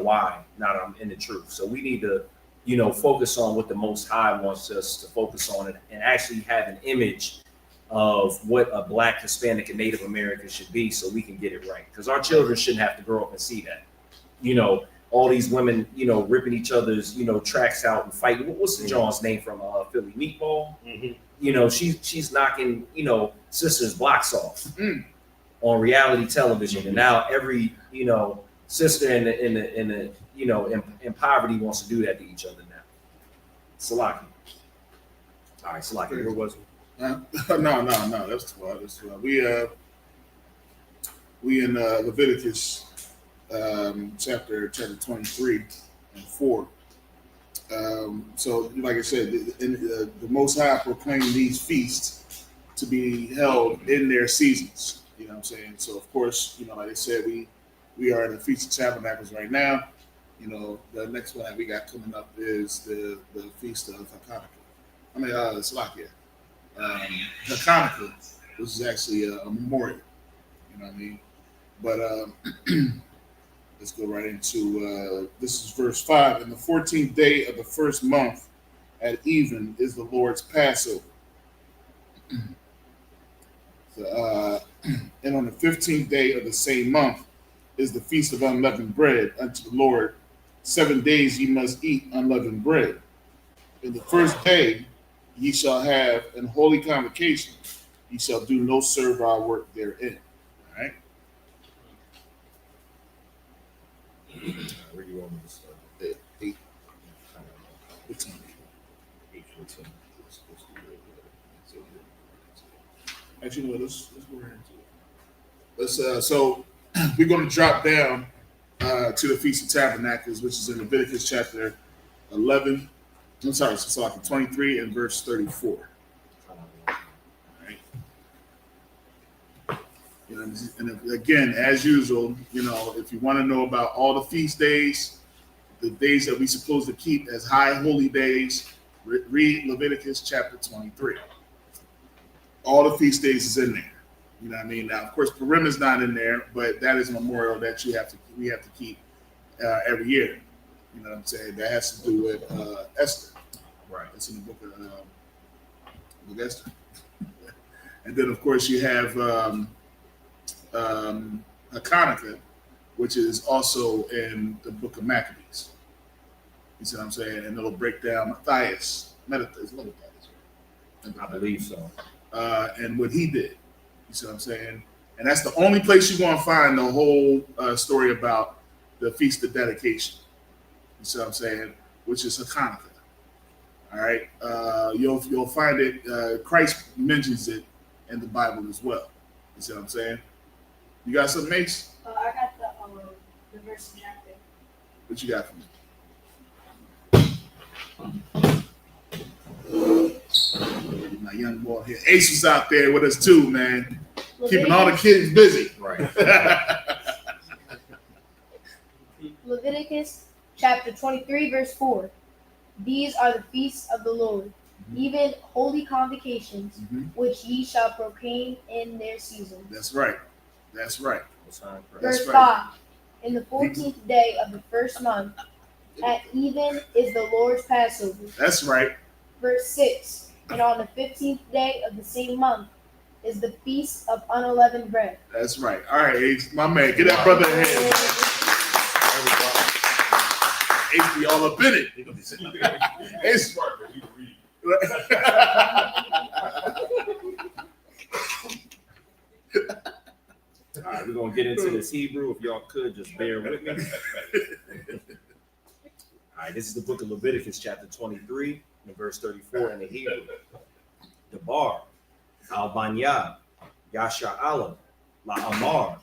why. Now that I'm in the truth. So we need to focus on what the Most High wants us to focus on and actually have an image of what a Black, Hispanic, and Native American should be, so we can get it right. Because our children shouldn't have to grow up and see that. All these women, ripping each other's, tracks out and fighting. What's the John's name from Philly? Meatball. Mm-hmm. She's knocking, sisters' blocks off on reality television, and now every, sister in poverty wants to do that to each other now. Salaki. All right, Salaki. Where was we? No, that's 12. That's 12. We in Leviticus chapter 23 and 4. So, like I said, the Most High proclaimed these feasts to be held in their seasons. You know what I'm saying? So, of course, like I said, we are in the Feast of Tabernacles right now. The next one that we got coming up is the Feast of Hanukkah. Salakia. Hanukkah, which is actually a memorial. You know what I mean? But let's go right into this is verse 5. And the 14th day of the first month at even is the Lord's Passover. And on the 15th day of the same month is the feast of unleavened bread unto the Lord. 7 days ye must eat unleavened bread. In the first day ye shall have an holy convocation. Ye shall do no servile work therein. All right. Where do you want me to start? 8. 8:14. Actually, no, let's go right into it. So we're going to drop down to the Feast of Tabernacles, which is in Leviticus chapter 11. I'm sorry, it's like 23 and verse 34. All right. And again, as usual, if you want to know about all the feast days, the days that we're supposed to keep as high holy days, read Leviticus chapter 23. All the feast days is in there. You know what I mean? Now, of course, Purim is not in there, but that is a memorial that we have to keep every year. You know what I'm saying? That has to do with Esther. Right. It's in the book of Esther. And then, of course, you have Hanukkah, which is also in the book of Maccabees. You see what I'm saying? And it'll break down Matthias. I believe so. And what he did. You see what I'm saying? And that's the only place you're going to find the whole story about the Feast of Dedication. You see what I'm saying? Which is Hanukkah. All right. You'll find it. Christ mentions it in the Bible as well. You see what I'm saying? You got something, Mace? I got the verse and chapter. What you got for me? My young boy here. Ace was out there with us too, man. Keeping all the kids busy. Right. Leviticus chapter 23, verse 4. These are the feasts of the Lord, even holy convocations, which ye shall proclaim in their seasons. That's right. That's right. Verse That's 5. In the 14th day of the first month, at even is the Lord's Passover. That's right. Verse 6. And on the 15th day of the same month is the feast of unleavened bread. That's right. All right, Ace, my man, get that brother a hand. Ace be all up in it. Ace Smart, man. You can read. All right, we're gonna get into this Hebrew. If y'all could just bear with me. All right, this is the book of Leviticus, chapter 23, and verse 34 in the Hebrew. Debar, Al-Banya, Yasha Allah, La-Amar,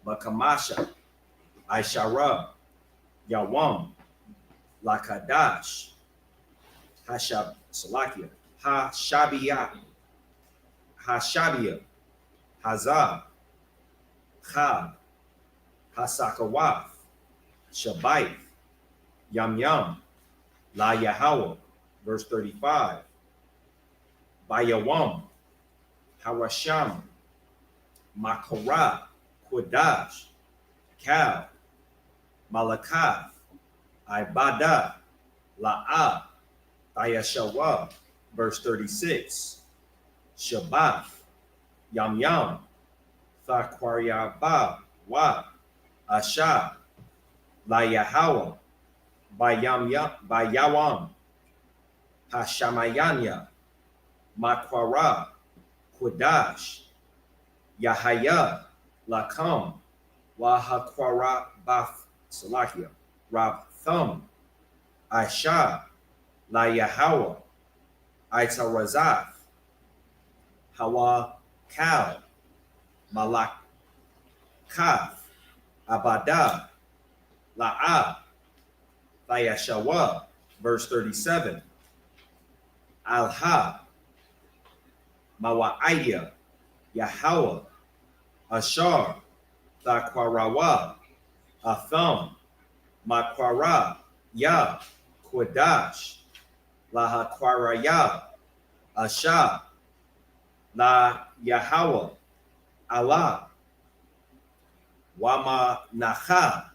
Bakamasha, Aishara, Yawam, La-Kadash, Hashab, Salakia, Ha-Shabiyah, Ha-Shabiyah, Hazab, Chab, Hasakawaf, Shabayth, Yam Yam, La Yahweh, verse 35, Bayawam, Harasham, Makorah, Kodash, Kal, Malakath, Ibadah, La'ah, Tayashawa, verse 36, Shabbat, Yam Yam, Thakwaryabah, Wa, Ashab, La Yahweh, Bayawam, Hashamayanya, Makwara, Kodash, Yahaya, Lakam, Wahakwara Bath Salakia, Rab Thum, Aisha, La Yahweh, Aitarazaf, Hawa Kal, Malak Kaf, Abadah, La'ah, Thayashawa, verse 37, Al-Ha, Mawa'aya, Yahweh, Ashar, Thakwarawa, Atham, Makwara, Ya, Kodash, Lahakwaraya, Asha, La Yahweh, Allah, Wama Nacha,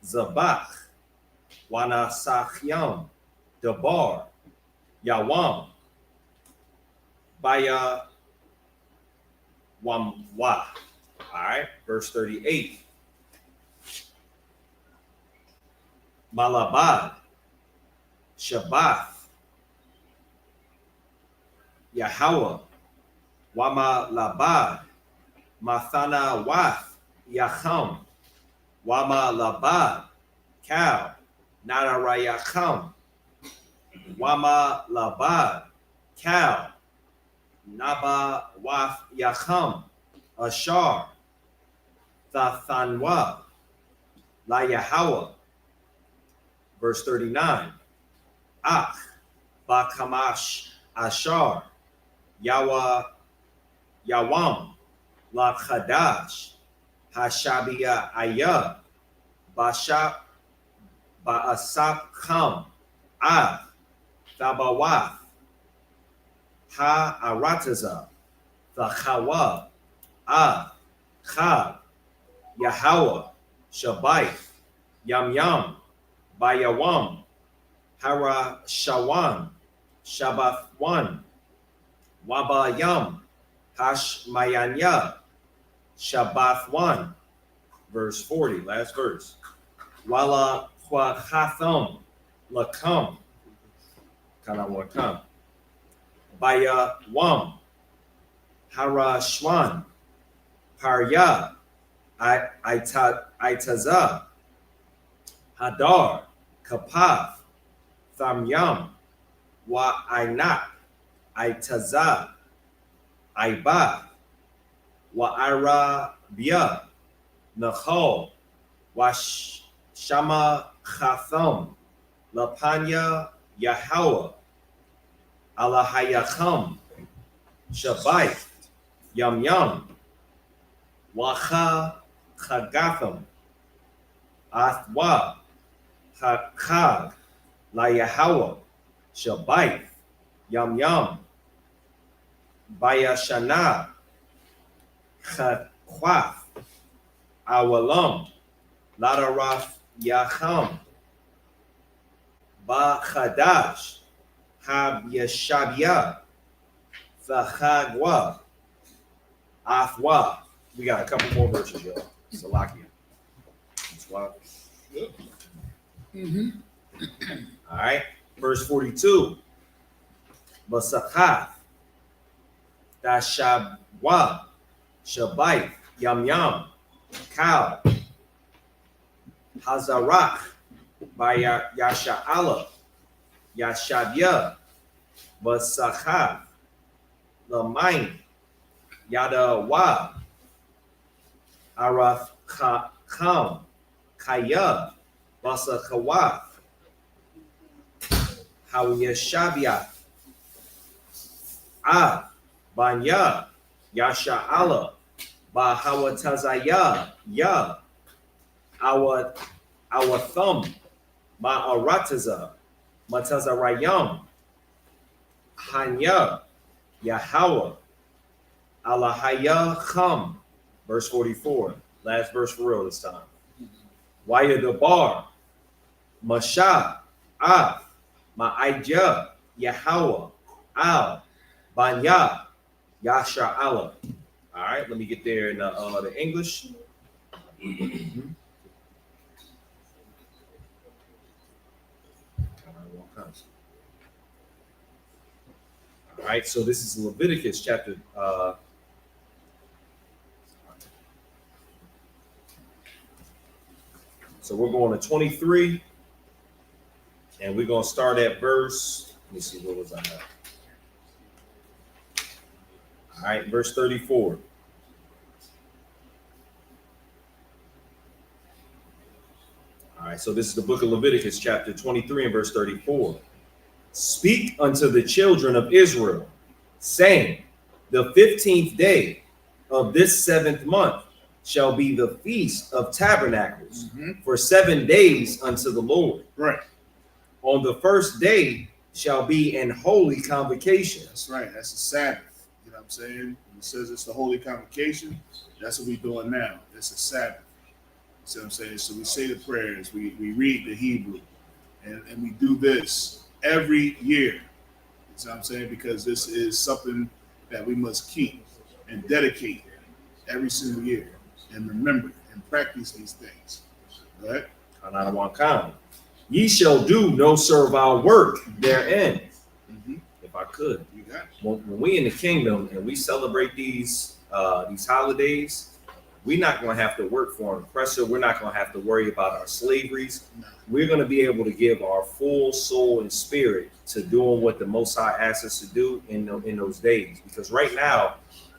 Zabach, Wana Sachyam, Debar, Yawam, Baya Wamwa. All right, verse 38. Malabad, Shabbath, Yahweh, Wama Labad, Mathana Wath, Yacham, Wama Labad, Kal, Nadarayacham, Wama Labad, Kal, Naba Wath Yacham, Ashar, Thathanwa, La Yahweh. Verse 39, Ach, Bakamash, Ashar, Yawa, Yawam, La Chadash, Hashabia Ayah, Bashap, Ba'asap Kham, Av, Thabawath, Ha Arataza, Thachawa, Av, Chab, Yahweh, Shabayth, Yam Yam, Bayawam, Hara Shawan, Shabbath 1, Wabayam, Hashmayanya, Shabbath 1, verse 40, last verse. Wala Hatham, Lakam, Kanawakam, Baya Wam, Harashwan, Parya, Aitaza, Hadar, Kapath, Thamyam, Wa Ainak, Aitaza, Aiba, Wa Arabia, Nahal, Wa Shama Chatham, Lapanya Yahweh, Alahayacham, Shabbat, Yam Yam, Wacha Chagatham, Athwa, Chag, La Yahweh, Shabbat, Yam Yam, Bayashana, Chakwaf, Awalam, Ladaraf Yacham, Ba Chadash, Hab Yeshabia, Vachagwa, Athwa. We got a couple more verses, y'all. Salakia. All right. Verse 42. Basakhath, Dashabwa, Shabai, Yam Yam, Kal, Hazarach, by Yasha'ala, Yashabya, Basakhath, Lamain, Yadawa, Arath Kam, Kaya, Basakawath, Hawiyashabya, Banya, Yasha'ala, Bahawatazaya, Ya, our thumb, Ma'arataza, Matazarayam, Hanya, Yahweh, Alahaya Cham, verse 44, last verse for real this time. Waya the bar, Masha, Ma'aija, Yahweh, Al, Banya, Yasha Allah. All right, let me get there in the English. All right, so this is Leviticus chapter. So we're going to 23, and we're going to start at verse. Let me see, where was I at? All right, verse 34. All right, so this is the book of Leviticus, chapter 23 and verse 34. Speak unto the children of Israel, saying, the 15th day of this 7th month shall be the feast of tabernacles for 7 days unto the Lord. Right. On the first day shall be an holy convocation. That's right. That's the Sabbath. You know what I'm saying? When it says it's the holy convocation, that's what we're doing now. It's a Sabbath. You see what I'm saying? So we say the prayers, we read the Hebrew, and we do this every year. You see what I'm saying? Because this is something that we must keep and dedicate every single year and remember and practice these things. Right? Ye shall do no servile work therein. If I could. You got it. When we in the kingdom and we celebrate these holidays, we're not going to have to work for an oppressor. We're not going to have to worry about our slaveries. No. We're going to be able to give our full soul and spirit to doing what the Most High asks us to do in those days. Because right now,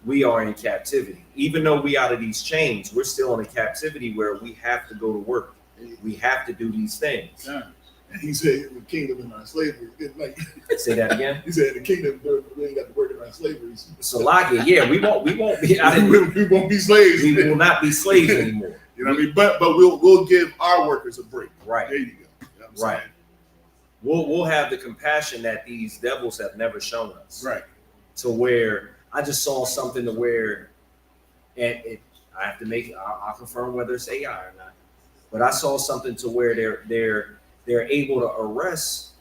we are in captivity. Even though we out of these chains, we're still in a captivity where we have to go to work. We have to do these things. Yeah. And he said the kingdom in our slavery. Like, Say that again. he said the kingdom, we ain't got to work in our slavery. So yeah, we won't be. We won't be slaves. We will not be slaves anymore. You know what I mean? But we'll give our workers a break. Right. There you go. You know what I'm Right. saying? We'll have the compassion that these devils have never shown us. Right. To where I just saw something to where, and I have to make. I'll confirm whether it's AI or not. But I saw something to where they're able to arrest,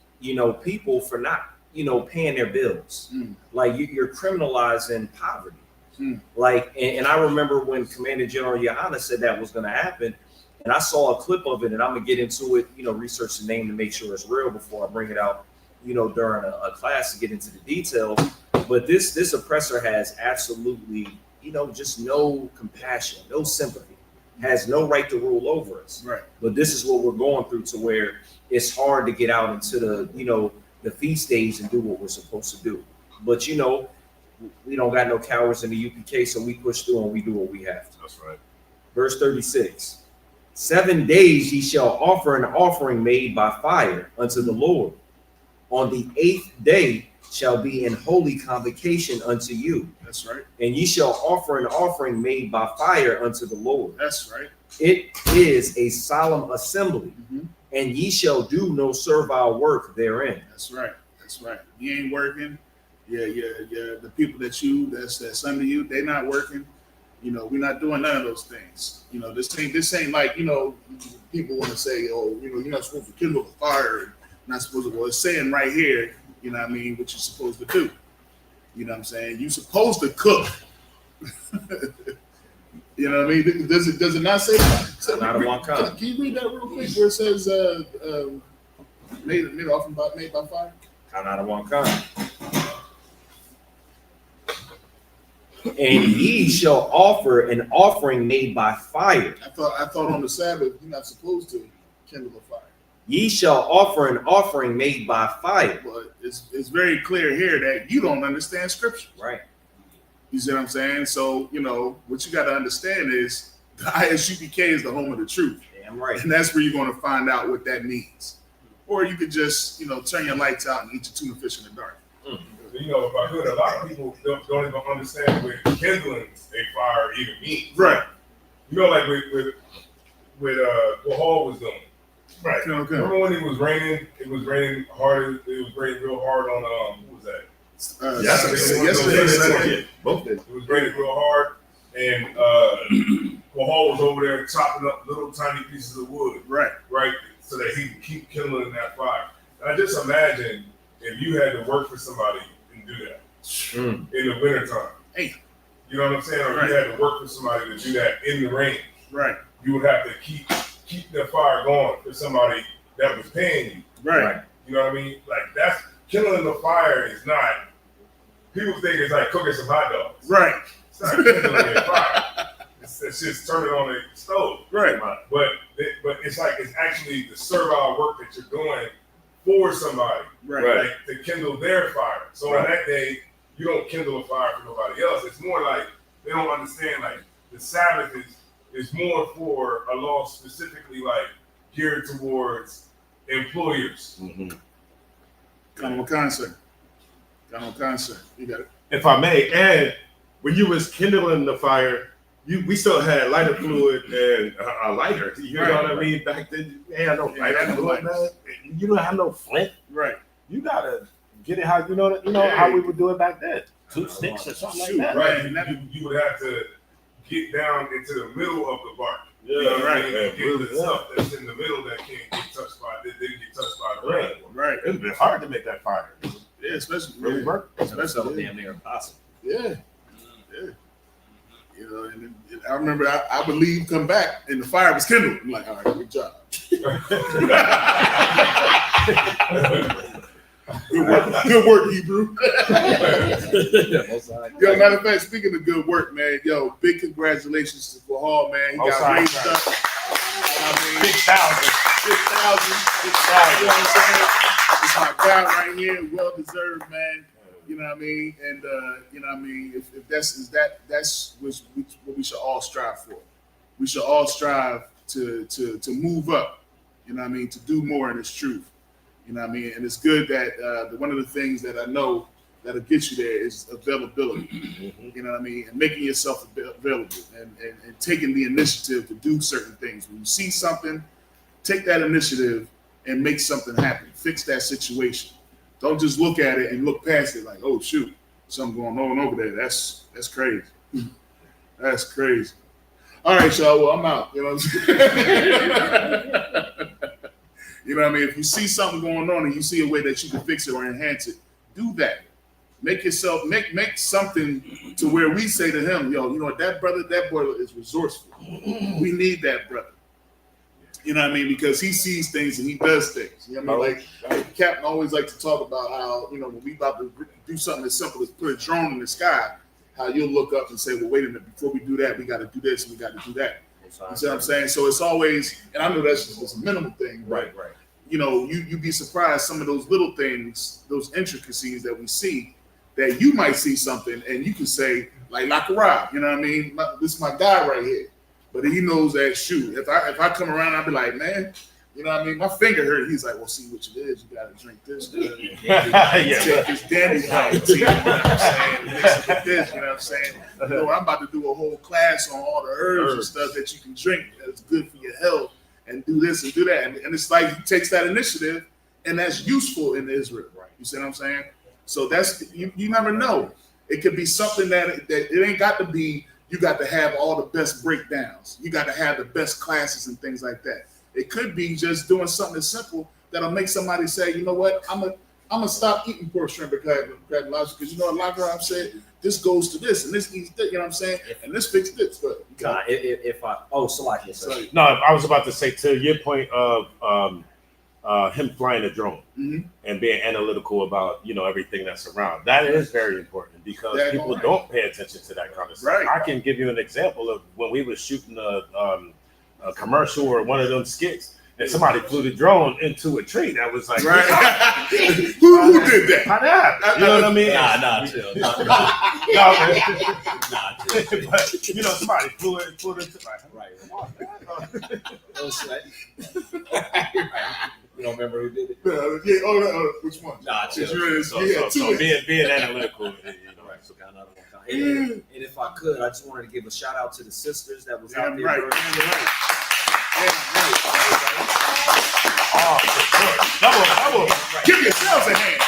people for not, paying their bills. Like you're criminalizing poverty. Like, and I remember when Commander General Yohana said that was going to happen, and I saw a clip of it, and I'm gonna get into it, research the name to make sure it's real before I bring it out, during a class to get into the details. But this oppressor has absolutely, just no compassion, no sympathy, has no right to rule over us. Right. But this is what we're going through, to where it's hard to get out into the feast days and do what we're supposed to do. But we don't got no cowards in the UPK, so we push through and we do what we have to. That's right. Verse 36. 7 days ye shall offer an offering made by fire unto the Lord. On the 8th day shall be an holy convocation unto you. That's right. And ye shall offer an offering made by fire unto the Lord. That's right. It is a solemn assembly, Mhm. and ye shall do no servile work therein. That's right. That's right. You ain't working. Yeah. The people that's under you, they not working. We're not doing none of those things. This ain't like, people want to say, oh, you're not supposed to kindle the fire, and not supposed to. Well, it's saying right here, what you're supposed to do. You know what I'm saying? You're supposed to cook. You know what I mean? Does it not say that? Not a one kind. Can you read that real quick where it says made offering made by fire? Not a one kind. And ye shall offer an offering made by fire. I thought on the Sabbath you're not supposed to kindle a fire. Ye shall offer an offering made by fire. But it's very clear here that you don't understand scripture. Right. You see what I'm saying? So, what you got to understand is the ISUPK is the home of the truth. Damn right. And that's where you're going to find out what that means. Or you could just, turn your lights out and eat your tuna fish in the dark. If I could, a lot of people don't even understand what kindling a fire even means. Right. Like with what Hall was doing. Right. Okay. Remember when it was raining hard, it was raining real hard on, who was that? Yesterday. Both days. It was raining real hard, and Hall was over there chopping up little tiny pieces of wood. Right. So that he could keep kindling that fire. And I just imagine if you had to work for somebody and do that in the wintertime. Hey. You know what I'm saying? Or Right. you had to work for somebody to do that in the rain. Right. You would have to keep the fire going for somebody that was paying you. Right. You know what I mean? Like, that's kindling the fire is not, people think it's like cooking some hot dogs. Right. It's not kindling a fire. It's just turning on the stove. Right. But it's like, it's actually the servile work that you're doing for somebody. Right. Like, to kindle their fire. So on that day, you don't kindle a fire for nobody else. It's more like, they don't understand, like, the Sabbath is more for a law specifically, like, geared towards employers. Mm-hmm. Kind of a concept. You got it. If I may, and when you was kindling the fire, we still had lighter fluid and a lighter. You know what I mean? Back then, you had no lighter fluid, man. You don't have no flint. Right. You gotta get it how how we would do it back then. 2 sticks or something like that. Right. You would have to get down into the middle of the bark. Yeah, You know what I mean? right. Get the stuff that's in the middle that can't get touched by, that didn't get touched by the rain. Right. It's been hard to make that fire. Yeah, especially Really work. That's so damn near impossible. Yeah. And I remember I would leave, come back, and the fire was kindled. I'm like, all right, good job. Good work, Hebrew. Yo, matter of fact, speaking of good work, man, big congratulations to Hall, man. He got raised up. 6,000. 6,000. You know what I'm saying? It's my guy right here, well deserved, man. You know what I mean? And if that's what we should all strive for. We should all strive to move up. You know what I mean? To do more in this truth. You know what I mean? And it's good that one of the things that I know that'll get you there is availability. You know what I mean? And making yourself available and taking the initiative to do certain things. When you see something, take that initiative and make something happen. Fix that situation. Don't just look at it and look past it like, oh shoot, something going on over there. That's crazy. That's crazy. All right, y'all. Well, I'm out. You know what I'm saying? You know what I mean? If you see something going on and you see a way that you can fix it or enhance it, do that. make something to where we say to him, yo, you know what, that boy is resourceful. We need that brother. You know what I mean? Because he sees things and he does things. You know what I mean? Like Captain always like to talk about how, you know, when we about to do something as simple as put a drone in the sky, how you'll look up and say, well, wait a minute, before we do that, we got to do this and we got to do that. You see what I'm saying? So it's always, and I know that's just a minimal thing, Right. You know, you'd be surprised some of those little things, those intricacies that we see, that you might see something and you can say, like Lakarab, you know what I mean? This is my guy right here. But he knows that, shoot, if I come around, I'll be like, man, you know what I mean? My finger hurt. He's like, well, see what it is. You got to drink this. Take this Danny White tea, you know what I'm saying? Mix it with this, you know what I'm saying? You know, I'm about to do a whole class on all the herbs and stuff that you can drink that's good for your health and do this and do that. And it's like he takes that initiative and that's useful in Israel. Right. You see what I'm saying? So that's, you never know. It could be something that it ain't got to be, you got to have all the best breakdowns. You got to have the best classes and things like that. It could be just doing something simple that'll make somebody say, you know what, I'm gonna stop eating pork, shrimp, and crab because you know what Lakarab said, this goes to this and this eats this, you know what I'm saying? And this fixes this. But Salaki. No, I was about to say to your point of him flying a drone and being analytical about, you know, everything that's around. That is very important because people don't pay attention to that kind of stuff. Right. I can give you an example of when we were shooting a commercial or one of them skits, and somebody flew the drone into a tree. That was like, right. Who did that? How that happened? You know what I mean? Chill. Chill. But, you know, somebody flew it into Right. No sweat. You don't remember who did it? Which one? Chill. So being analytical, you know, Right. So kind of and if I could, I just wanted to give a shout out to the sisters that was out there. Right. Oh, for sure. Double. Give yourselves a hand.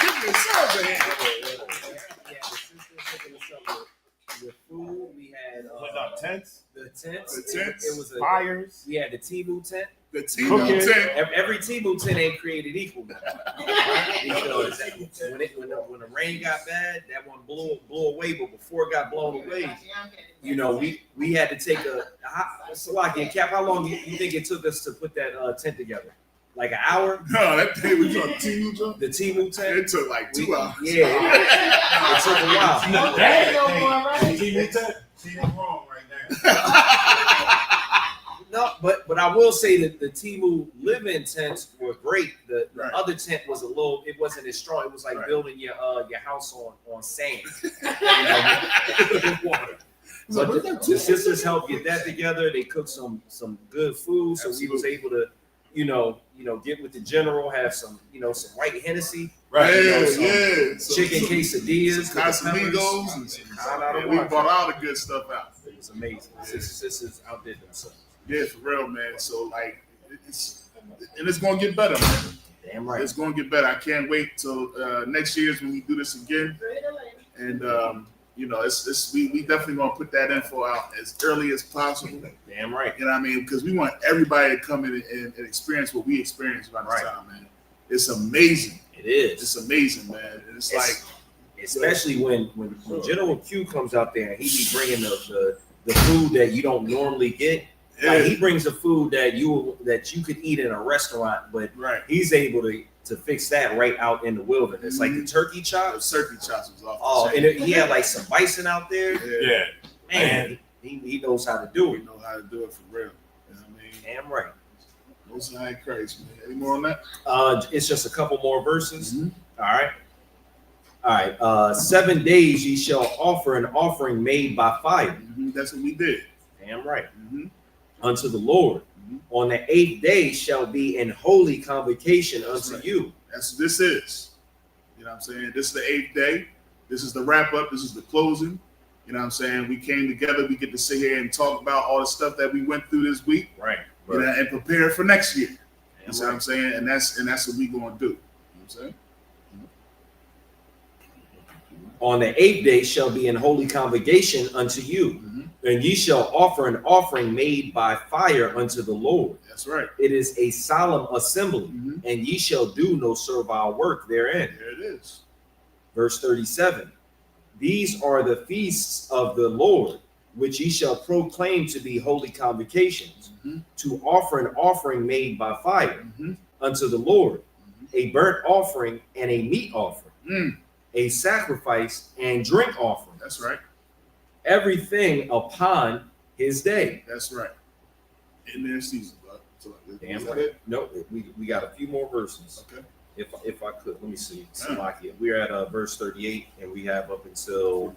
Yeah, the sisters hooking us up with food. We had tents. The tents. It was fires. We had the Timu tent. The Timu tent. Every Timu tent ain't created equal. Because when the rain got bad, that one blew away. But before it got blown away, you know, we had to take Salaki and Cap. How long you think it took us to put that tent together? Like an hour? No, that thing was on Timu tent. The Timu tent. It took like 2 hours. Yeah, it took a while. Timu tent. Timu wrong right now. No, but I will say that the Timu live-in tents were great. The other tent was it wasn't as strong. It was like building your house on sand. But the sisters helped get that together. They cooked some good food, so we was able to, you know, get with the general, have some white Hennessy, right? Chicken quesadillas, Casamigos, and we brought all the good stuff out. It was amazing. Sisters outdid themselves. Yeah, for real, man. So like, it's gonna get better, man. Damn right. It's gonna get better. I can't wait till next year's when we do this again. And you know, we definitely gonna put that info out as early as possible. Damn right. You know what I mean? Because we want everybody to come in and experience what we experienced by this time, man. It's amazing. It is. It's amazing, man. And it's like, especially when General Q comes out there and he be bringing the food that you don't normally get. Yeah. Like he brings the food that you could eat in a restaurant, but he's able to fix that right out in the wilderness. Like the turkey chops. The turkey chops was off. Oh, and he had like some bison out there. Yeah. Man, he knows how to do it. He knows how to do it for real. You know what I mean? Damn right. Most high Christ, man. Any more on that? It's just a couple more verses. All right. 7 days ye shall offer an offering made by fire. That's what we did. Damn right. Unto the Lord. On the 8th day shall be an holy convocation unto you. That's what this is. You know what I'm saying? This is the 8th day. This is the wrap up. This is the closing. You know what I'm saying? We came together. We get to sit here and talk about all the stuff that we went through this week. Right. You know, and prepare for next year. You know what I'm saying? And that's what we gonna do. You know what I'm saying? On the 8th day shall be an holy convocation unto you, and ye shall offer an offering made by fire unto the Lord. That's right. It is a solemn assembly, and ye shall do no servile work therein. There it is. Verse 37. These are the feasts of the Lord, which ye shall proclaim to be holy convocations, to offer an offering made by fire unto the Lord, a burnt offering and a meat offering, a sacrifice and drink offering. That's right. Everything upon his day. That's right. In their season, bro. So, Damn is that right. it? No, we got a few more verses. Okay. If I could, let me see. Salakia. We're at verse 38, and we have up until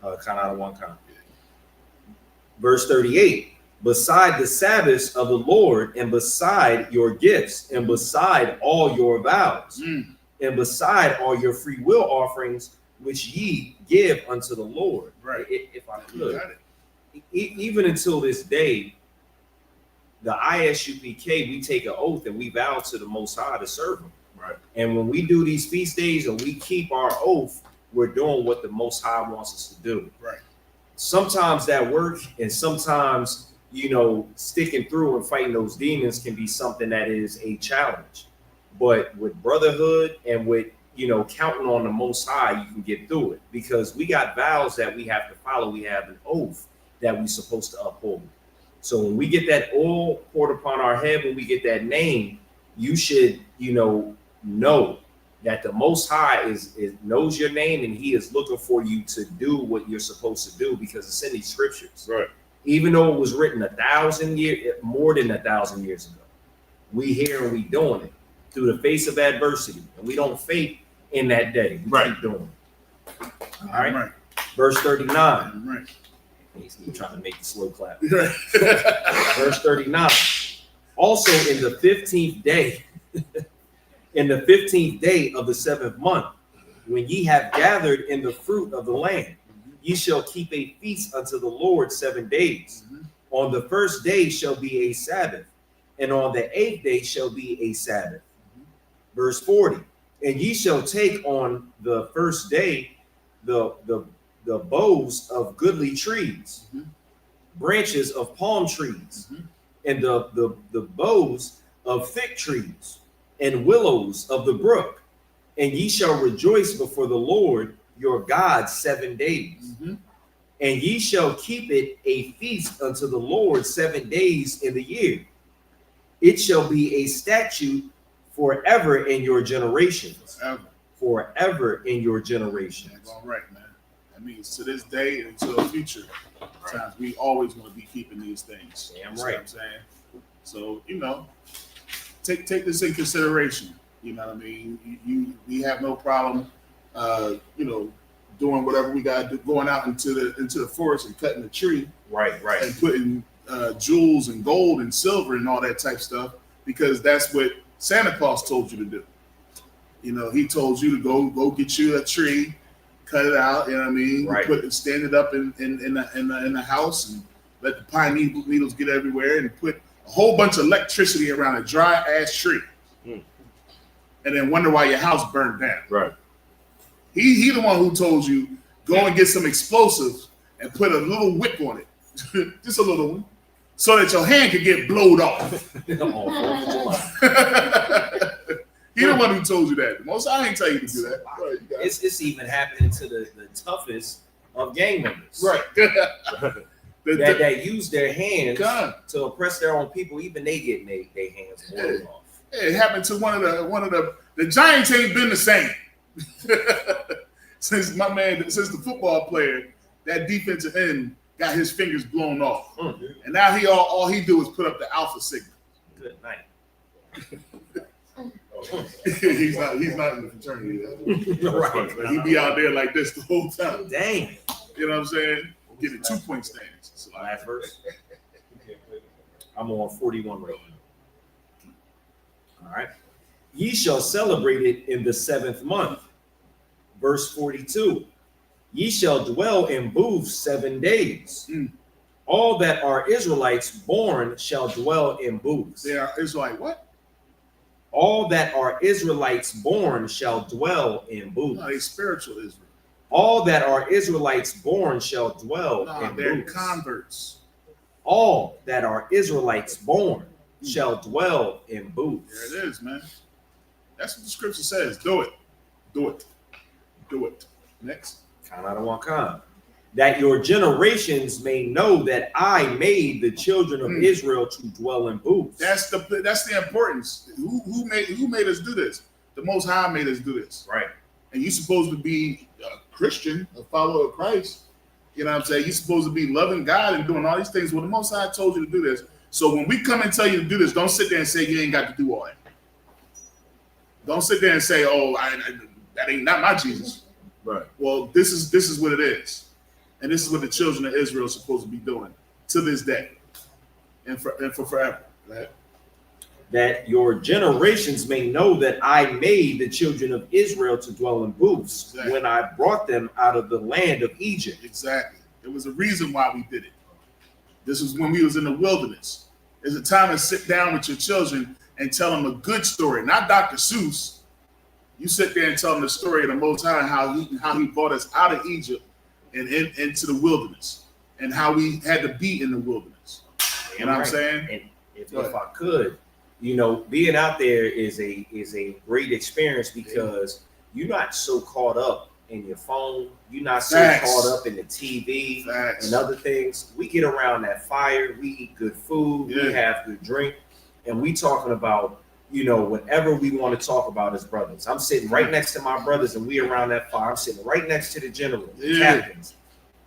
count out of one count. Verse 38. Beside the Sabbaths of the Lord, and beside your gifts, and beside all your vows, and beside all your free will offerings, which ye give unto the Lord. Right. If I You could, got it. even until this day, the ISUPK, we take an oath and we vow to the Most High to serve Him. Right. And when we do these feast days and we keep our oath, we're doing what the Most High wants us to do. Right. Sometimes that work, and sometimes, sticking through and fighting those demons can be something that is a challenge. But with brotherhood and with, counting on the Most High, you can get through it, because we got vows that we have to follow. We have an oath that we're supposed to uphold. So when we get that oil poured upon our head, when we get that name, you should, know that the Most High is knows your name, and He is looking for you to do what you're supposed to do, because it's in these scriptures. Right. Even though it was written 1,000 years, more than 1,000 years ago, we here and we doing it through the face of adversity, and we don't fake in that day. We keep doing it. All right. Right. Verse 39. Right. He's trying to make the slow clap. Right. Verse 39. Also in the 15th day, in the 15th day of the 7th month, when ye have gathered in the fruit of the land, ye shall keep a feast unto the Lord 7 days. On the first day shall be a Sabbath, and on the 8th day shall be a Sabbath. Verse 40. And ye shall take on the first day the boughs of goodly trees, branches of palm trees, and the boughs of thick trees, and willows of the brook. And ye shall rejoice before the Lord your God 7 days. And ye shall keep it a feast unto the Lord 7 days in the year. It shall be a statute forever in your generations. Forever in your generations. That's all right, man. That means to this day and to the future times, we always going to be keeping these things. Damn You right. know what I'm saying? So, take this in consideration. You know what I mean? We have no problem, doing whatever we got to do, going out into the forest and cutting a tree, Right. and putting jewels and gold and silver and all that type stuff, because that's what Santa Claus told you to do. He told you to go get you a tree, cut it out. You know what I mean? Right. Stand it up in the house and let the pine needles get everywhere, and put a whole bunch of electricity around a dry ass tree, and then wonder why your house burned down. Right. He the one who told you go and get some explosives and put a little whip on it, just a little one, so that your hand could get blowed off. He the one who told you that. Most I ain't tell you to do that. Right, you got it. It's even happening to the toughest of gang members. Right. That use their hands God. to oppress their own people. Even they get their hands blown off. It happened to one of the Giants ain't been the same since the football player, that defensive end, got his fingers blown off, and now all he do is put up the alpha signal. Good night. he's not in the fraternity though. Right. But he be out there like this the whole time. Dang. You know what I'm saying? Getting 2-point stands. So, Last verse. I'm on 41 right now. All right. Ye shall celebrate it in the 7th month. Verse 42. Ye shall dwell in booths 7 days. All that are Israelites born shall dwell in booths. they are Israelite what? All that are Israelites born shall dwell in booths. No, they spiritual Israel. All that are Israelites born shall dwell No, in they're booths. converts. All that are Israelites born shall dwell in booths. There it is, man. That's what the scripture says. Do it. Do it. Do it. Next. that your generations may know that I made the children of Israel to dwell in booths. That's the importance. Who made us do this? The Most High made us do this. Right. And you're supposed to be a Christian, a follower of Christ. You know what I'm saying? You're supposed to be loving God and doing all these things. Well, the Most High told you to do this. So when we come and tell you to do this, don't sit there and say you ain't got to do all that. Don't sit there and say, "Oh, that ain't not my Jesus." Right. Well, this is what it is, and this is what the children of Israel are supposed to be doing to this day, and for forever. Right? That your generations may know that I made the children of Israel to dwell in booths when I brought them out of the land of Egypt. Exactly. There was a reason why we did it. This was when we was in the wilderness. There's a time to sit down with your children and tell them a good story, not Dr. Seuss. You sit there and tell them the story of the Most High and how he brought us out of Egypt and into the wilderness, and how we had to be in the wilderness. You know what I'm saying? And if I could, being out there is a great experience because you're not so caught up in your phone. You're not so caught up in the TV and other things. We get around that fire. We eat good food. We have good drink. And we talking about, whatever we want to talk about as brothers. I'm sitting right next to my brothers and we around that fire. I'm sitting right next to the general, the captains.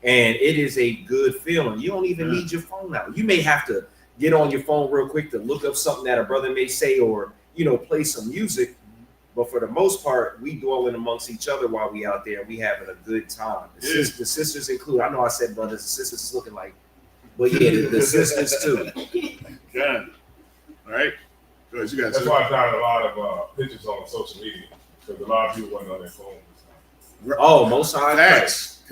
And it is a good feeling. You don't even need your phone now. You may have to get on your phone real quick to look up something that a brother may say or, play some music. But for the most part, we dwelling amongst each other while we out there. We having a good time. The sisters include. I know I said brothers. The sisters is looking like, but the sisters too. Yeah. All right. Good. You guys. That's why I found a lot of pictures on social media because a lot of people wasn't on their phones. Oh, Most High Christ.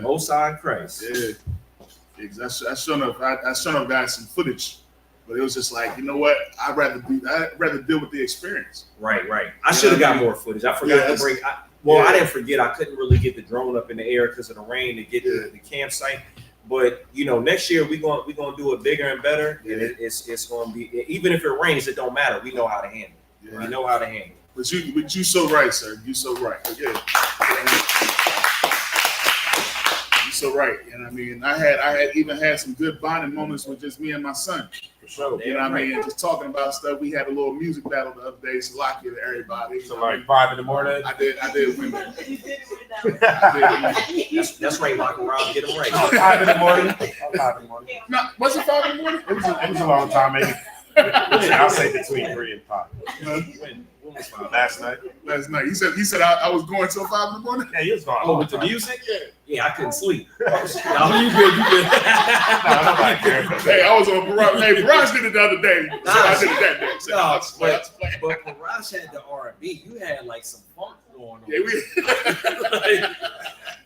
Most High Christ. Yeah. I sure enough got some footage. But it was just like, you know what? I'd rather deal with the experience. Right. I should have got more footage. I forgot to bring. I didn't forget. I couldn't really get the drone up in the air because of the rain to get to the campsite. But next year we're gonna do it bigger and better. And it's gonna be, even if it rains, it don't matter. We know how to handle it. Yeah. We know how to handle it. But you so right, sir. You so right. Yeah. So right, and I mean, I had even had some good bonding moments with just me and my son. For sure. You know what I mean? Just talking about stuff. We had a little music battle the other day. So lucky to everybody. So like 5 in the morning. I did win that. That's right, Michael Rob, get him right. 5 in the morning. 5 in the morning. No, was it 5 in the morning? It was a long time, maybe. I'll say between 3 and 5. When was Last night. He said I was going till 5 in the morning. Yeah, he was gone. Oh, with the music? Yeah, I couldn't sleep. No, you good. Hey, I was on Barrage. Hey, Barrage did it the other day. So I did it that day. But Barrage had the R&B. You had like some funk going on. Yeah,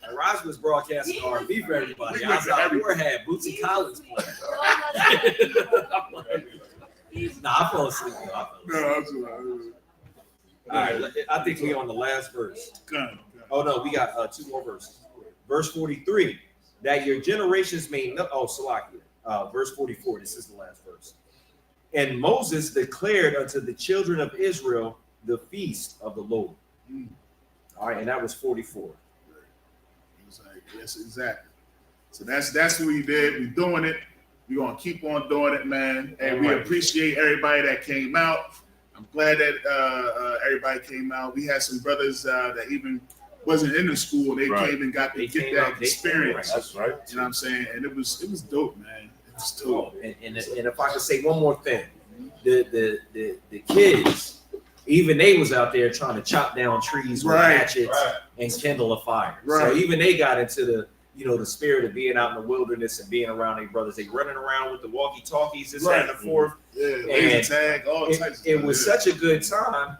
Barrage was broadcasting R&B for everybody. I had Bootsy Collins playing. I fell asleep. All right, I think we're on the last verse. Oh no, we got 2 more verses. Verse 43, that your generations may know. Oh, Salakia. Verse 44, this is the last verse. And Moses declared unto the children of Israel the feast of the Lord. All right, and that was 44. Yes, exactly. So that's what we did. We're doing it. We're gonna keep on doing it, man. And we appreciate everybody that came out. I'm glad that everybody came out. We had some brothers that even wasn't in the school. They came and got to get that experience. That's right. You know what I'm saying? And it was dope, man. It was dope. And if I could say one more thing, the kids, even they was out there trying to chop down trees with hatchets and kindle a fire. So even they got into the the spirit of being out in the wilderness and being around their brothers. They running around with the walkie-talkies, this and the fourth. Laser tag, all types of it was such a good time.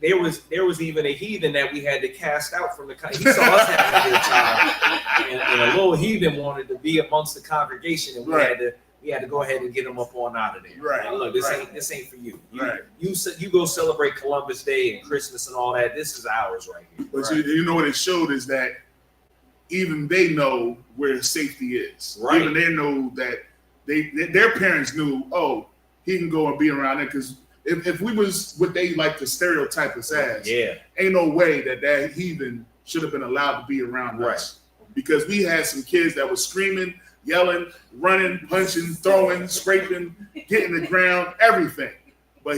There was even a heathen that we had to cast out from the. He saw us having a good time, and a little heathen wanted to be amongst the congregation, and we had to go ahead and get him up on out of there. Right. And look, this ain't for you. You go celebrate Columbus Day and Christmas and all that. This is ours right here. But you know what it showed is that even they know where safety is. Right. Even they know that their parents knew, oh, he can go and be around there. Because if we was what they like to stereotype us as, ain't no way that heathen should have been allowed to be around us. Because we had some kids that were screaming, yelling, running, punching, throwing, scraping, getting the ground, everything. But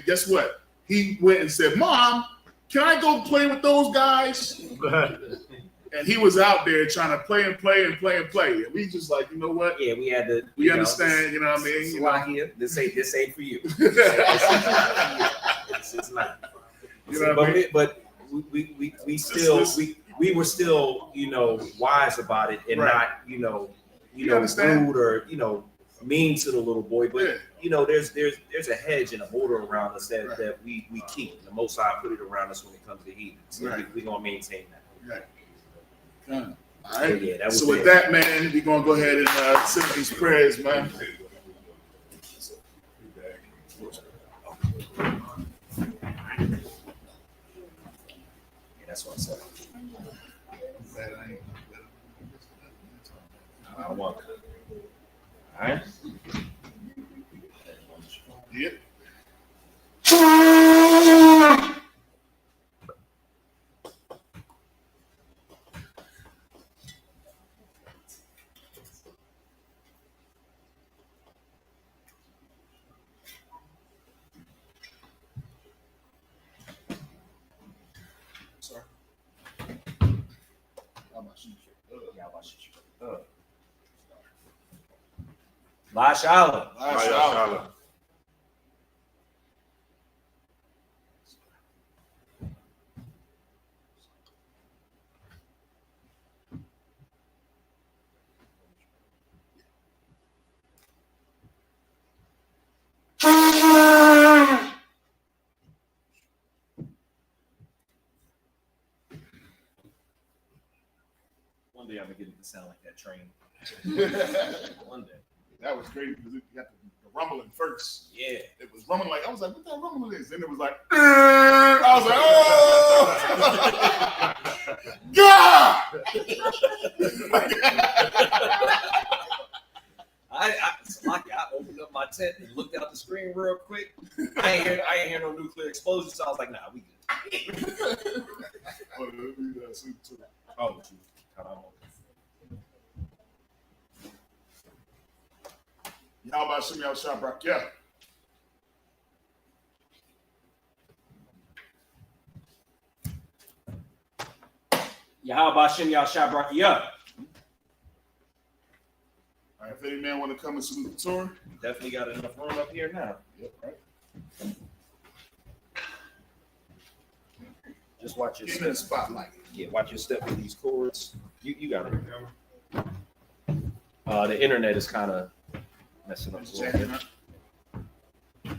guess what? He went and said, "Mom, can I go play with those guys?" And he was out there trying to play and play and play and play. And we just like, you know what? Yeah, we had to. We understand, you know what I mean? Slovakia, this ain't for you. This is not. You know what I mean? But we still we were still, you know, wise about it and not, you know, rude or, you know, mean to the little boy. But you know, there's a hedge and a border around us that we keep. The Most High put it around us when it comes to heathen. So we're gonna maintain that. Right. All right. So, yeah, that was so with that, man, we're gonna go ahead and send these prayers, man. Yeah, that's what I said. I want. All right. Yep. Sorry. Lashala. One day I'm gonna get it to sound like that train. One day. That was great because it got the rumbling first. Yeah. It was rumbling like, I was like, what that rumbling is? Then it was like, I was like, oh, God! I opened up my tent and looked out the screen real quick. I ain't hear no nuclear explosion, so I was like, nah, we good. Oh, what you? Y'all about to y'all shop rock, yeah. Yahweh Shem Yah Shabrak Yah. All right, if any man want to come and salute the Torah, Definitely got enough room up here now. yep, right. Just watch your Give me the step. spotlight. Yeah, watch your step with these chords. You got it. The internet is kind of messing up a little bit.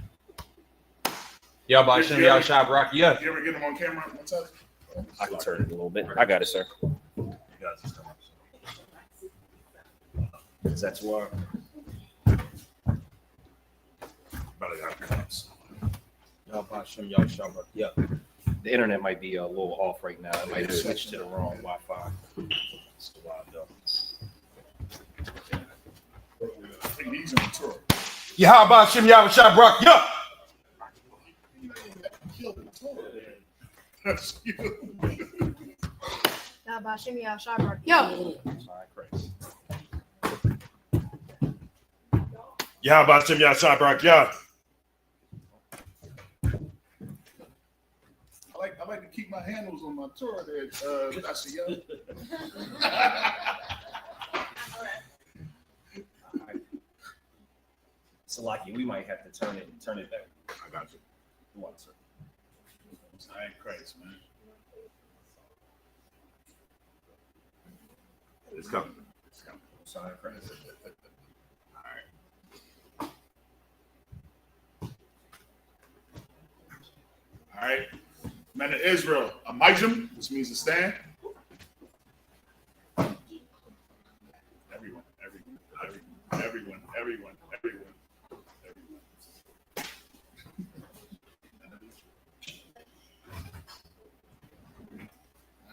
Y'all by Shem, y'all shop rock. Yeah. You ever get them on camera one time? I can turn it a little bit. I got it, sir. Is that too hard? Y'all by Shem, y'all shop rock. Yeah. The internet might be a little off right now. It might have switched to the wrong Wi-Fi. It's a while though. I think these on the Torah. Yeah, by Shem, y'all shop rock. Yeah. Kill the Torah. That's you. Yahweh Shem Yah Shabrak. Yo. Sorry, Chris. Yeah, about Shem Yah Shabrak, yeah. I like to keep my handles on my Torah there. I see y'all. So, Lucky, we might have to turn it back. I got you. One, sir. I ain't Christ, man. It's coming. It's coming. Sorry, Chris. All right. Men of Israel, Amijim, which means to stand. Everyone.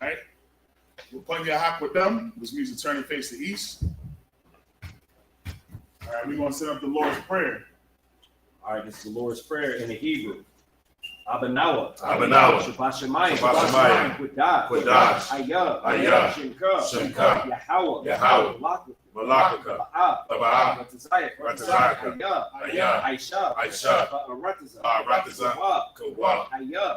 All right. We'll plug your hop with them, which means to turn and face the east. All right, we're going to set up the Lord's Prayer. All right, this is the Lord's Prayer in the Hebrew. Abanawa, Abanawa, Shabashamayim, Shabashamayim, Qudash, Qudash, Ayah, Ayah, Shinka, Shinka, Yahweh, Yahweh, Malakika, Taba'ah, Ratazayah, Ayah, Aisha, Rataza, Kawah, Ayah,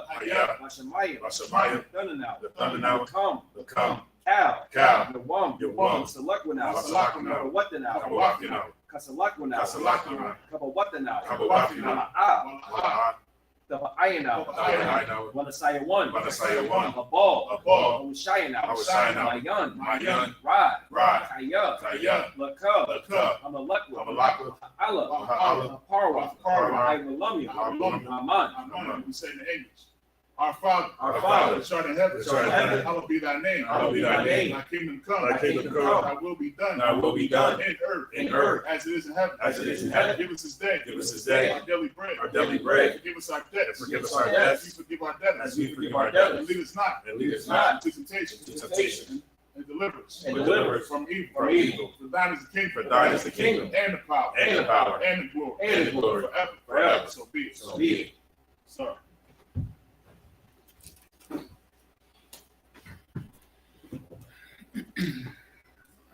Bashamayim, Bashamayim, Thundernow, the Thundernow, the Come, Cow, Cow, the Wum, Wum, Salakwanow, Salakwanow, Watanao, Kawakino, Kasalakwanow, Kasalakwanow, Kabawatanao, Kabawakino, the Ayanow, Ayanow, Wanasaya 1, Wanasaya 1, a ball, a ball, Hushayanow, Hushayanow, Mayan, Mayan, Rod, Rod, Kaya, Kaya, Lakub, Lakub, Amalekwa, Amalekwa, Allah, Parwa, Parwa, Iwalamia, Aman, We say in the English. Our Father, which art in heaven, hallowed be thy name. Hallowed be thy name. Thy kingdom come. Thy kingdom come. Thy will be done. Thy will be done. In In earth, earth. as it is in heaven. As it is in heaven. Give us this day. Give us this day our daily bread. our daily bread. Forgive us our debts. Forgive us our As debts. we forgive our debtors. As we forgive our And debtors. lead us not And lead us not into temptation. into temptation. And deliver us. And deliver us from evil. from evil. For thine is the kingdom. For thine is the kingdom. And the power. And the power. And the glory. And the glory. Forever. Forever. So be it. So be it. Sorry.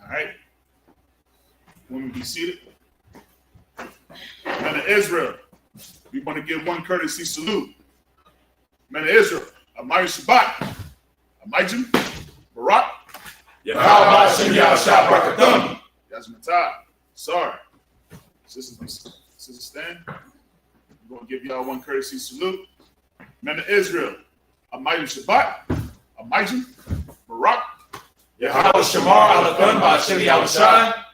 All right. Women be seated. Men of Israel, we want to give one courtesy salute. Men of Israel, Amay Shabbat, Amayjim, Barak, Yahweh Shem Yahshua Barakathum. Yazmatah. Sorry. Sister Stan, we're going to give y'all one courtesy salute. Men of Israel, Amay Shabbat, Amayjim, Barak, Yahweh Shamar Alathun Ba'Shem Yahushai.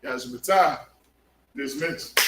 Yazmatah. Dismissed.